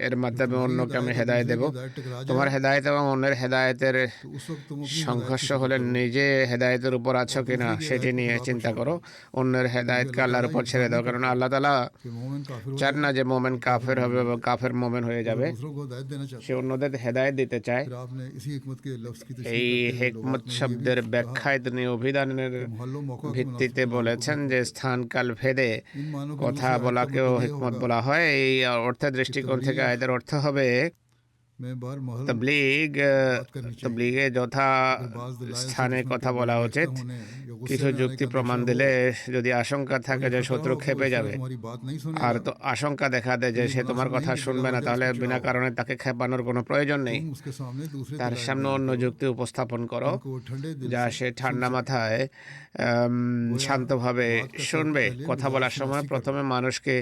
এর
जब
মাধ্যমে
तुम्हारी
অন্যকে আমি
हदायत और
হেদায়েত
दूसरे
দেব।
की हदायत टकरा
তোমার
जाए
হেদায়েত এবং অন্যের হেদায়েতের
तो उस वक्त तुम अपनी हदायत की
সংঘর্ষ
फिक्र
হলে
करो
নিজে হেদায়েতের উপর
और
আছো কিনা
दूसरे की
সেটি
हदायत को
নিয়ে
खुदा पर
চিন্তা
छोड़
করো।
दो
অন্যের
क्योंकि
হেদায়েতকে
अल्लाह
আল্লাহর
ताला
উপর
ये
ছেড়ে
इंसान
দাও,
नहीं
কারণ
करता
আল্লাহ তাআলা
कि मोमिन काफिर हो
চান
जाए
না যে মোমেন
और
কাফের
काफिर
হবে
मोमिन
এবং
हो जाए
কাফের মোমেন হয়ে
वो तो
যাবে।
दूसरों को हदायत देना
সে
चाहता है।
অন্যদের হেদায়েত দিতে চায়।
फिर आपने इसी हिकमत के लफ्ज़ की
এই
तशरीह करते हुए
হেকমত
लुगात में ये भी
শব্দের
कहा
ব্যাখ্যায় তিনি অভিধানের
कि मोहल्लों मौका के
ভিত্তিতে
मुनासिब मानों को भी
বলেছেন
हिकमत
যে
कहते
স্থান কাল ভেদে
हैं। इन मानों की नूर
কথা
से आयत का
বলাকেও
मतलब ये
হিকমত
होगा
বলা হয়। এই অর্থের
कि
দৃষ্টিকোণ থেকে
तबलीग
আয়াতের অর্থ হবে
में बार महल
তবলিগ,
बात करनी चाहिए।
তবলিগে যথা
अगर बाज़ दलाइल से
স্থানে
दुश्मन
কথা
के
বলা
बड़े
উচিত।
होने या गुस्से
কিছু
में आने
যুক্তি
का
প্রমাণ
अंदेशा
দিলে
हो
যদি আশঙ্কা
और
থাকে
ये
যে
खतरा
শত্রু
हो कि वो
খেপে
इस तरह
যাবে
तुम्हारी बात नहीं
আর
सुनेगा
তো আশঙ্কা দেখা দেয়
तो
যে
ये
সে
मुनासिब
তোমার কথা
नहीं कि
শুনবে
बिला
না,
वजह
তাহলে
उसको
বিনা
चिढ़ाओ।
কারণে তাকে খেপানোর কোনো প্রয়োজন নেই।
तुम उसके सामने दूसरे
তার
दलाइल
সামনে
बयान
অন্য
करो
যুক্তি উপস্থাপন করো
जिनको वो ठंडे दिल
যা
से
সে
सुन
ঠান্ডা
सके।
মাথায়
गोया
শান্তভাবে
बात का
শুনবে।
पहले
কথা
मिजाज
বলার
से
সময়
नासी
প্রথমে
करना।
মানুষকে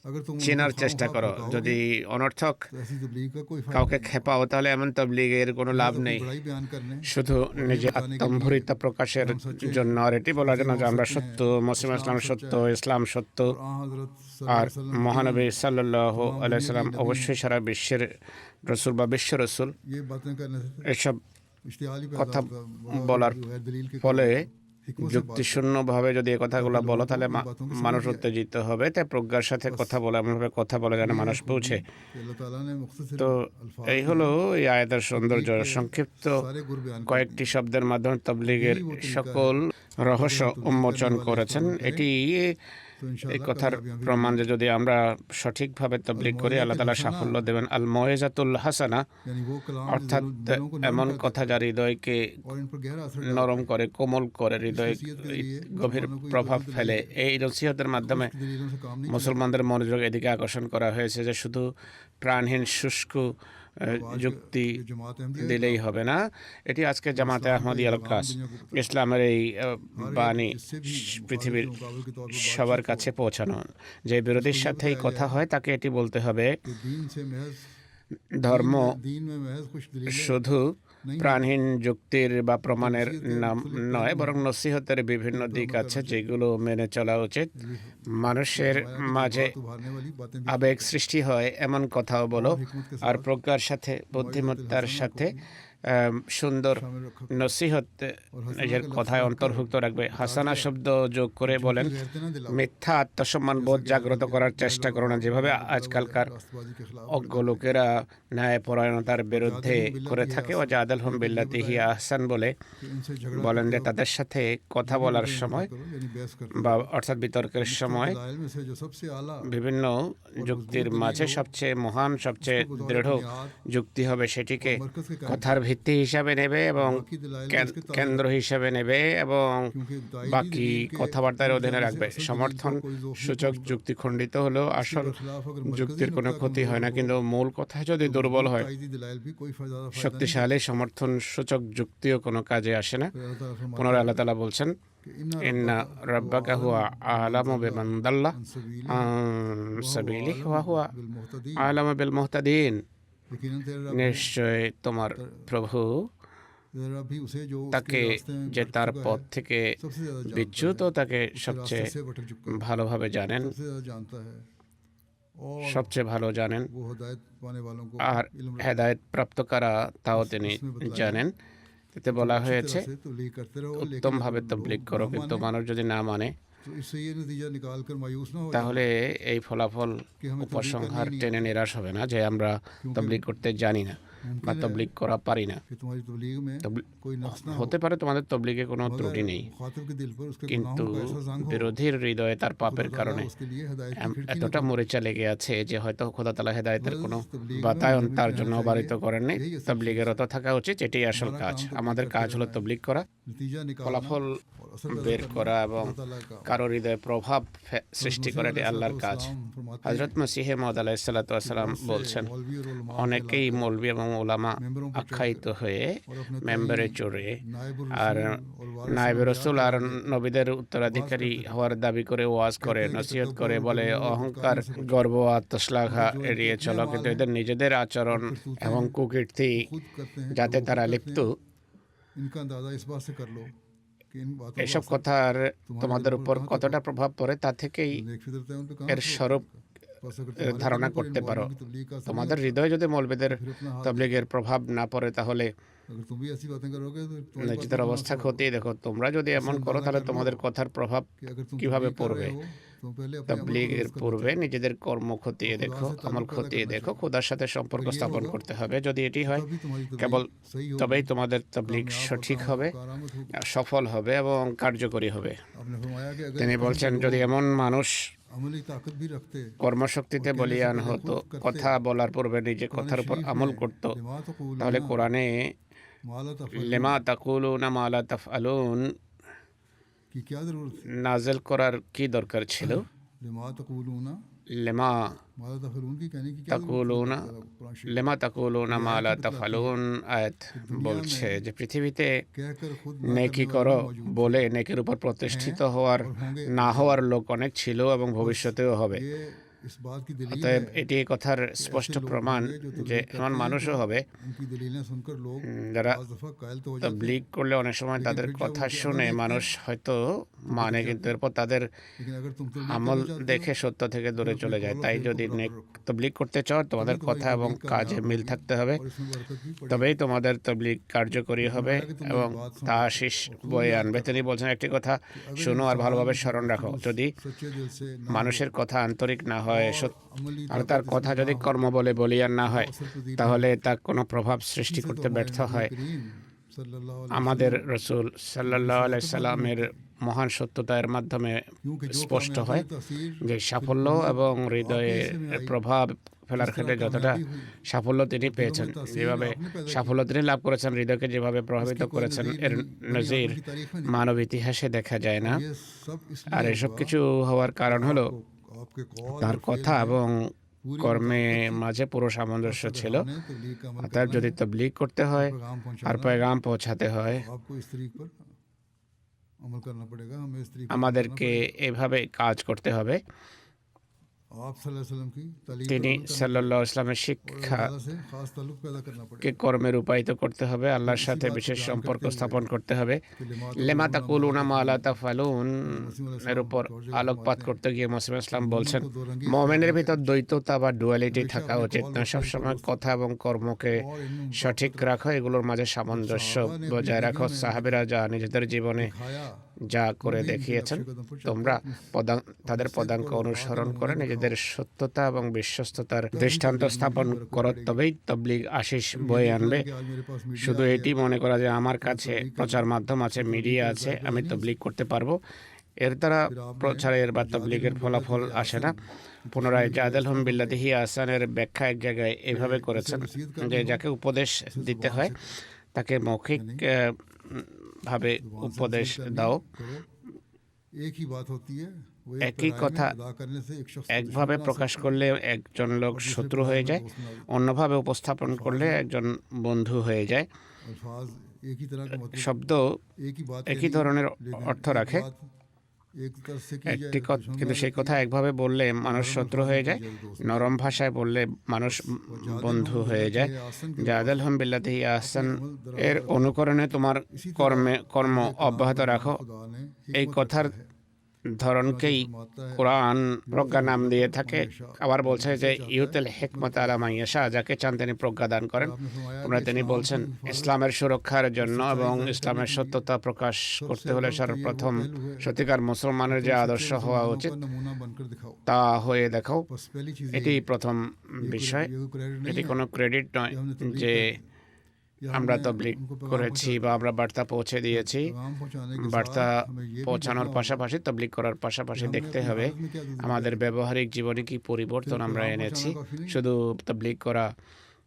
अगर तुम उनको
চেনার
खाम
চেষ্টা
खा
করো।
भड़काओगे
যদি অনর্থক
तो ऐसी तबलीग का कोई फायदा
কাউকে
नहीं होगा।
খেপাও তাহলে এমন তবলিগের কোনো লাভ
लिहाजा अपनी
নেই।
बड़ाई बयान करने
শুধু
और ये
নিজে
बताने के लिए
আত্মম্ভরিতা
कि
প্রকাশের
हम सच्चे
জন্য
हैं,
আর এটি বলার জন্য যে
मुस्लिम
আমরা
सच्चे
সত্য,
हैं,
মুসলিম
इस्लाम
ইসলাম
सच्चा
সত্য,
है
ইসলাম সত্য।
और आ हजरत
আর
सल्लल्लाहु अलैहि वसल्लम
মহানবী
ही
সাল্লাল্লাহু
तमाम
আলাইহি
दुनिया के
সাল্লাম
नबी
অবশ্যই সারা বিশ্বের রসুল বা বিশ্ব রসুল।
ये बातें करने से
এসব
इश्तिहाल ही पैदा
কথা
होता है।
বলার
बगैर दलील के
ফলে
हिकमत से बात करो
যুক্তিশূন্যভাবে যদি এই কথাগুলো
ताकि
বলো
लोगों
তাহলে
को इन बातों की समझ
মানুষ
भी आए।
উত্তেজিত হবে। তাই প্রজ্ঞার সাথে
बस
কথা বলে, এমনভাবে কথা বলে যেন
ये
মানুষ
खूबी
পৌঁছে।
कि अल्लाह ताला ने मुख्तसर
তো
अल्फाज
এই
में
হলো এই আয়াতের সৌন্দর্য।
तबलीग के
সংক্ষিপ্ত
सारे गुर बयान कर
কয়েকটি
दिए।
শব্দের মাধ্যমে তবলিগের
यही वो तरीका
সকল
है
রহস্য
अगर हम तबलीग
উন্মোচন
करने वाले
করেছেন।
इस्तेमाल करें
এটি
तो
এই
इंशाअल्लाह
কথার
कामयाबियां भी
প্রমাণ যে
मिलेंगी।
যদি আমরা সঠিকভাবে তবলিগ করি আল্লাহ তাআলা
हसना
সাফল্য দেবেন। আল মওইজাতুল হাসানা
यानी वो कलाम जो
অর্থাৎ
दिलों को नरम
এমন
कर
কথা
देता
যা
है
হৃদয়কে
और इन पर गहरा असर
নরম
डालता है।
করে, কোমল করে,
इस
হৃদয়ে
नसीहत के जरिए
গভীর
मुसलमानों को ये
প্রভাব
तवज्जो
ফেলে।
दिलाई है
এই নসিহতের
कि
মাধ্যমে
खुश्क दलीलों से काम नहीं चलेगा।
মুসলমানদের মনোযোগ এদিকে আকর্ষণ করা হয়েছে যে শুধু প্রাণহীন শুষ্ক
अब आज
যুক্তি
ये जमात अहमदिया
দিলেই হবে না। এটি আজকে জামাতে আহমদিয়ার কাজ। ইসলামের এই বাণী পৃথিবীর সবার কাছে পৌঁছানো। যে বিরোধীর সাথে এই কথা হয় তাকে এটি বলতে হবে
कि दीन से महज
ধর্ম
दीन में महज कुछ दलीलें
শুধু প্রাণহীন যুক্তির বা প্রমাণের নাম নয়, বরং নসিহতের বিভিন্ন দিক আছে যেগুলো মেনে চলা উচিত। মানুষের মাঝে
बात उभारने वाली बातें भी
আবেগ সৃষ্টি হয় এমন কথাও বলো, আর প্রজ্ঞার সাথে, বুদ্ধিমত্তার সাথে সুন্দর
शामिल रखा
নসিহত নিজের কথায় অন্তর্ভুক্ত রাখবে। হাসানা শব্দ যোগ করে বলেন
गैरते ना दिलाओ
মিথ্যা আত্মসম্মান বোধ জাগ্রত করার চেষ্টা করো না, যেভাবে আজকালকার
रास्तबाजी के खिलाफ
অজ্ঞ লোকেরা ন্যায়পরায়ণতার বিরুদ্ধে করে থাকে। ও জাদালহুম বিল্লাতি হিয়া আহসান বলে
कि इनसे झगड़ा
বলেন যে তাদের সাথে কথা বলার সময়
करो यानी बहस करते
বা অর্থাৎ বিতর্কের সময়
दलाइल में से जो सबसे आला
বিভিন্ন যুক্তির মাঝে সবচেয়ে মহান, সবচেয়ে দৃঢ় যুক্তি হবে সেটিকে
मरकज के
কথার ভিত্তি হিসাবে নেবে এবং
बाकी दलाइल में इसके
কেন্দ্র হিসাবে নেবে এবং
क्योंकि दाई
বাকি কথাবার্তার অধীনে রাখবে। সমর্থন সূচক যুক্তি খণ্ডিত হলেও আসল
खिलाफ अगर
যুক্তির কোনো ক্ষতি হয় না, কিন্তু মূল কথা যদি দুর্বল হয়
कायदी दलाइल भी कोई फायदा
শক্তিশালী সমর্থন সূচক যুক্তিও কোনো কাজে আসে না।
अल्लाह ताला फरमाता
পুনরায় আল্লাহ তাআলা বলছেন
है कि
ইন্না রাব্বাকা হুয়া আ'লামু বিমান দাল্লা আন সাবিলিহি ওয়া হুয়া
बिलमुहतदी
আ'লামু বিল মুহতাদিন।
यकीनन तेरा रब
নিশ্চয় তোমার প্রভু
तेरा रब भी उसे जो
তাকে
उसके रास्ते में
যে
भटक
তার
चुका
পথ
है,
থেকে
सबसे ज्यादा जानता
বিচ্যুত
है,
তাকে
उसके
সবচেয়ে
रास्ते से भटक चुका है,
ভালোভাবে জানেন,
सबसे ज्यादा जानता है और
সবচেয়ে ভালো জানেন।
वो हिदायत पाने वालों को
আর
इल्म रखता है।
হেদায়েত প্রাপ্ত কারা তাও তিনি জানেন। এতে বলা
अच्छी
হয়েছে
तरह से तबलीग करते रहो, लेकिन
উত্তমভাবে
अगर
তবলিগ
लोग
করো,
ना
কিন্তু
माने,
মানুষ যদি না মানে
तो इससे ये नतीजा निकाल कर मायूस ना हो जाओ
তাহলে এই ফলাফল
कि हमें तबलीग
উপসংহার
करनी नहीं
টেনে নিরাশ হবে না যে আমরা তবলিগ করতে জানি না বা তবলিগ করা পারি না।
कि तुम्हारी तबलीग में कोई नक्स ना हो,
হতে পারে তোমাদের তবলিগে কোনো ত্রুটি নেই,
मुखातिब के दिल पर उसके
কিন্তু
गुनाहों का ऐसा जंग हो,
বিরোধীর হৃদয়ে তার পাপের
खुदा
কারণে
ताला उसके लिए हिदायत की खिड़की न
এতটা মরিচা লেগে আছে যে হয়তো খোদা তাআলা হেদায়েতের কোনো বাতায়ন তার জন্য অবারিত করেননি। তবলিগের রত থাকা উচিত, এটাই আসল কাজ। আমাদের কাজ হলো তবলিগ করা।
नतीजा निकालना
ফলাফল
और असर पैदा
বের
करना
করা এবং
अल्लाह ताला का।
কারো হৃদয়ে প্রভাব সৃষ্টি
मसीह
করা এটি আল্লাহর কাজ।
अलैहिस्सलाम फरमाते हैं
হযরত মসিহে মউদ আলাইহিস সালাতু ওয়াস সালাম
बहुत से
বলছেন,
मौलवी और उलमा
অনেকেই
कहलाकर
মৌলবি এবং উলামা
मेंबरों पर
আখ্যায়িত
चढ़कर
হয়ে
और अपने
মেম্বারে
ताईं
চড়ে
नायबुर
আর
रसूल और वारिस
নায়েবে
अंबिया
রসুল আর
करार देते।
নবীদের উত্তরাধিকারী হওয়ার দাবি করে ওয়াজ করে,
कहते हैं कि
নসিহত
तकब्बुर
করে,
और
বলে
गुरूर और
অহংকার,
फुदकाने से बचो।
গর্ব, আত্মশ্লাঘা
जो
এড়িয়ে
इतने
চলো,
माल
কিন্তু
हैं
এদের নিজেদের
और
আচরণ
करतूतें
এবং
हैं
কুকীর্তি
वो खुद करते हैं
যাতে
जो
তারা
खुद करते
লিপ্ত,
हैं। इनका अंदाजा इस बात से कर लो कि इन बातों का
এসব
असर
কথার
तुम्हारे
তোমাদের
दिल पर
উপর
कहाँ तक
কতটা প্রভাব পড়ে তা থেকেই
नेक फितरत है उन पे कहाँ
এর
असर होता है
স্বরূপ
इनका। बस अगर तुम्हारे
ধারণা
दिलों पर इन
করতে পারো।
मौलवियों की तबलीग का असर नहीं
তোমাদের
होता,
হৃদয়ে যদি মৌলবীদের
फिर अपना हाल
তবলিগের প্রভাব না পড়ে তাহলে
अगर तुम भी ऐसी बातें करोगे तो तुम्हारी बातों
নিজেদের
का
অবস্থা
असर होगा।
খতিয়ে দেখো। তোমরা যদি এমন করো তাহলে তোমাদের কথার প্রভাব
कि अगर तुम
কিভাবে
तबलीग कर
পড়বে।
रहे हो तो पहले अपने अमल को
তবলিগের
दुरुस्त करना
পূর্বে
चाहिए।
নিজেদের কর্ম খতিয়ে
खुदा
দেখো,
से ताल्लुक
আমল
पैदा
খতিয়ে
करना
দেখো,
चाहिए।
খোদার সাথে সম্পর্ক
अगर ये
স্থাপন
होगा,
করতে হবে। যদি এটি হয়
तभी तुम्हारी
কেবল
तबलीग सही होगी,
তবেই তোমাদের তবলিগ
कामयाब और
সঠিক হবে,
कारामद होगी।
সফল হবে এবং কার্যকরী হবে।
आपने फरमाया कि अगर
তিনি বলছেন, যদি এমন মানুষ
अमली ताकत भी रखते
কর্মশক্তিতে বলিয়ান হতো, কথা বলার পূর্বে নিজে কথার উপর আমল করত, তাহলে কোরআনে
माला
লেমা তাকুলুনা মা লা তাফআলুন
की क्या जरूरत है?
নাযিল করার কি দরকার ছিল।
लिमा तकूलूना
লেমা
माला तफलून की कहने की क्या
তাকুলুনা
कुरान शरीफ
লেমা তাকুলুনা মা লা তাফআলুন আয়াত বলছে যে পৃথিবীতে
कहकर खुद
নেকি করো বলে নেকির উপর প্রতিষ্ঠিত হওয়ার না হওয়ার লোক অনেক ছিল এবং ভবিষ্যতেও হবে।
ये इस बात की दलील
অতএব
है।
এটি এই কথার স্পষ্ট প্রমাণ যে এমন মানুষও হবে
उनकी दलीलें सुनकर लोग
যারা
बाज़ दफ़ा कायल तो हो जाते
তবলিগ করলে অনেক সময় তাদের কথা শুনে মানুষ হয়তো মানে, কিন্তু এরপর তাদের
लेकिन अगर तुम तबलीग
আমল
करना चाहते
দেখে সত্য থেকে দূরে চলে যায়। তাই যদি তবলিগ করতে চাও তোমাদের কথা এবং কাজে মিল থাকতে হবে,
और इसमें बरकत भी पड़े।
তবেই তোমাদের তবলিগ কার্যকরী হবে এবং তা আশিস বয়ে আনবে। তিনি বলছেন, একটি কথা শুনো আর ভালোভাবে স্মরণ রাখো, যদি
सच्चे दिल से ना
মানুষের কথা আন্তরিক না হয়
अमली
আর তার কথা যদি কর্ম বলে বলিয়ান না হয়, তাহলে তা কোনো প্রভাব সৃষ্টি করতে ব্যর্থ হয়।
करीम सल्लल्लाहु अलैहि
আমাদের রসুল সাল্লাল্লাহু আলাইহি সাল্লামের মহান সত্যতা এর মাধ্যমে
क्योंकि जो
স্পষ্ট
कामयाबी
হয়
तस्वीर
যে সাফল্য এবং হৃদয়ে প্রভাব ফেলার ক্ষেত্রে যতটা সাফল্য তিনি পেয়েছেন, যেভাবে সাফল্য তিনি লাভ করেছেন, হৃদয়কে যেভাবে প্রভাবিত করেছেন, এর নজির মানব ইতিহাসে দেখা যায় না।
ये सब
আর
इसलिए
এসব কিছু হওয়ার কারণ হলো
आपके कौल
তার কথা এবং কর্মে মাঝে পুরো সামঞ্জস্য ছিল।
तबलीग का अमल
অর্থাৎ যদি তবলিগ করতে হয়
पैगाम
আর
पहुंचाना
पैगाम পৌঁছাতে হয়,
आपको इस तरीक पर अमल करना पड़ेगा। हमें इस तरीके
আমাদেরকে এভাবে কাজ করতে হবে।
आप सल्लल्लाहु अलैहि वसल्लम की तालीम
তিনি সাল্লাল্লাহু আলাইহি ওয়াসাল্লামের শিক্ষা
से खास ताल्लुक पैदा करना पड़ेगा।
কে কর্মে রূপায়িত করতে হবে, আল্লাহর সাথে বিশেষ সম্পর্ক স্থাপন করতে হবে। লেমা তাকুলুনা মা লা তাফআলুন এর উপর আলোকপাত করতে গিয়ে মুসলিম ইসলাম বলছেন, মুমিনের ভিতর দ্বৈততা বা ডুয়ালিটি থাকা উচিত না। সবসময় কথা এবং কর্মকে সঠিক রাখো, এগুলোর মাঝে সামঞ্জস্য বজায় রাখো। সাহাবীরা যা নিজেদের জীবনে
खाया
যা করে দেখিয়েছেন, তোমরা তাদের পদাঙ্ক অনুসরণ করে নিজেদের সত্যতা এবং বিশ্বস্ততার দৃষ্টান্ত স্থাপন করো, তবেই তবলিগ আশিস বয়ে আনবে।
कि आज मेरे पास मीडिया
শুধু এটি মনে করা যে আমার কাছে প্রচার মাধ্যম আছে, মিডিয়া আছে, আমি তবলিগ করতে পারবো, এর দ্বারা প্রচারের বা তবলিগের ফলাফল আসে না। পুনরায় জাদেল হুম বিল্লাতিহি আহসানের ব্যাখ্যা এক জায়গায় এভাবে করেছেন যে যাকে উপদেশ দিতে হয় তাকে মৌখিক ভাবে উপদেশ দাও।
करो। एक ही बात होती है, वो
একই
पैराए
কথা
में अदा करने से एक शख्स
একভাবে প্রকাশ করলে একজন লোক শত্রু হয়ে যায়, অন্যভাবে উপস্থাপন করলে একজন বন্ধু হয়ে যায়।
अल्फाज एक ही तरह का मतलब
শব্দ
एक ही बात
একই ধরনের অর্থ রাখে,
एक तरफ से की
একটি
जाए
কিন্তু সেই কথা একভাবে বললে মানুষ শত্রু হয়ে যায়, নরম ভাষায় বললে মানুষ বন্ধু হয়ে যায়। জাদেল হুম বিল্লাতিহি আহসান এর অনুকরণে তোমার কর্ম অব্যাহত রাখো।
खुदा ने
এই কথার ধরনকেই কোরআন প্রজ্ঞা নাম দিয়ে থাকে। আবার বলছে যে ইউতিল হিকমাত আলা মান ইয়াশা, যাকে চান তিনি প্রজ্ঞা দান করেন। তোমরা তিনি বলছেন ইসলামের সুরক্ষার জন্য এবং ইসলামের সত্যতা প্রকাশ করতে হলে সর্বপ্রথম সত্যিকার মুসলমানের যে আদর্শ হওয়া উচিত
नमूना बनकर दिखाओ।
তা হয়ে দেখাও।
बस पहली चीज
এটি প্রথম বিষয়। এটি কোনো ক্রেডিট নয় যে আমরা তবলিগ করেছি বা আমরা বার্তা পৌঁছে দিয়েছি।
पैगाम पहुंचाने के
বার্তা
साथ हमें ये भी
পৌঁছানোর পাশাপাশি তবলিগ করার পাশাপাশি দেখতে হবে আমাদের ব্যবহারিক জীবনে কি পরিবর্তন আমরা এনেছি। শুধু তবলিগ করা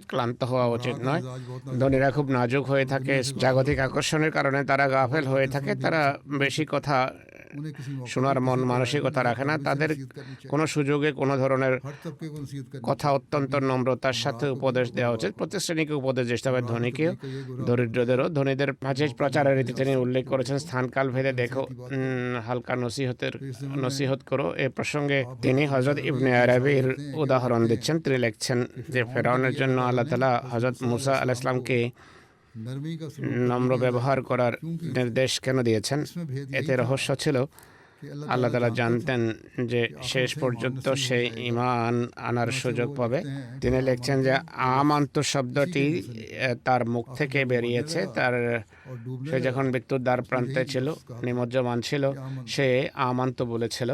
উচিত, ক্লান্ত হওয়া উচিত নয়। ধনীরা খুব নাজুক হয়ে থাকে, জাগতিক আকর্ষণের কারণে তারা গাফেল হয়ে থাকে, তারা বেশি কথা
उन्हें किसी मौके
শোনার
पर
মন
किसी
মানসিকতা
त्योहार में
রাখে না।
मौका भी से
তাদের
नसीहत करनी चाहिए।
কোনো সুযোগে কোনো ধরনের
हर तबके को नसीहत करनी
কথা
चाहिए।
অত্যন্ত নম্রতার সাথে উপদেশ দেওয়া উচিত। প্রত্যেক শ্রেণীকে উপদেশ দিতে হবে, ধনীকেও দরিদ্রদেরও। ধনীদের মাঝে প্রচারের রীতি তিনি উল্লেখ করেছেন, স্থানকাল ভেদে দেখো, হালকা নসিহত করো। এ প্রসঙ্গে তিনি হজরত ইবনে আরবির উদাহরণ দিচ্ছেন। তিনি লিখছেন যে ফেরাউনের জন্য আল্লাহ তাআলা হজরত মুসা আলাইহিস সালামকে
नरमी का सलूक
নম্র ব্যবহার করার নির্দেশ কেন দিয়েছেন?
इसमें भेद
এতে রহস্য ছিল
कि अल्लाह
আল্লাহ
ताला
তাআলা
जानता
জানতেন যে শেষ পর্যন্ত সে ঈমান আনার সুযোগ পাবে। তিনি লিখছেন যে আমান্তু শব্দটি তার মুখ থেকে বেরিয়েছে, তার
और डूबने
সে যখন মৃত্যুর দ্বার প্রান্তে ছিল, নিমজ্জমান ছিল, সে আমান্তু বলেছিল।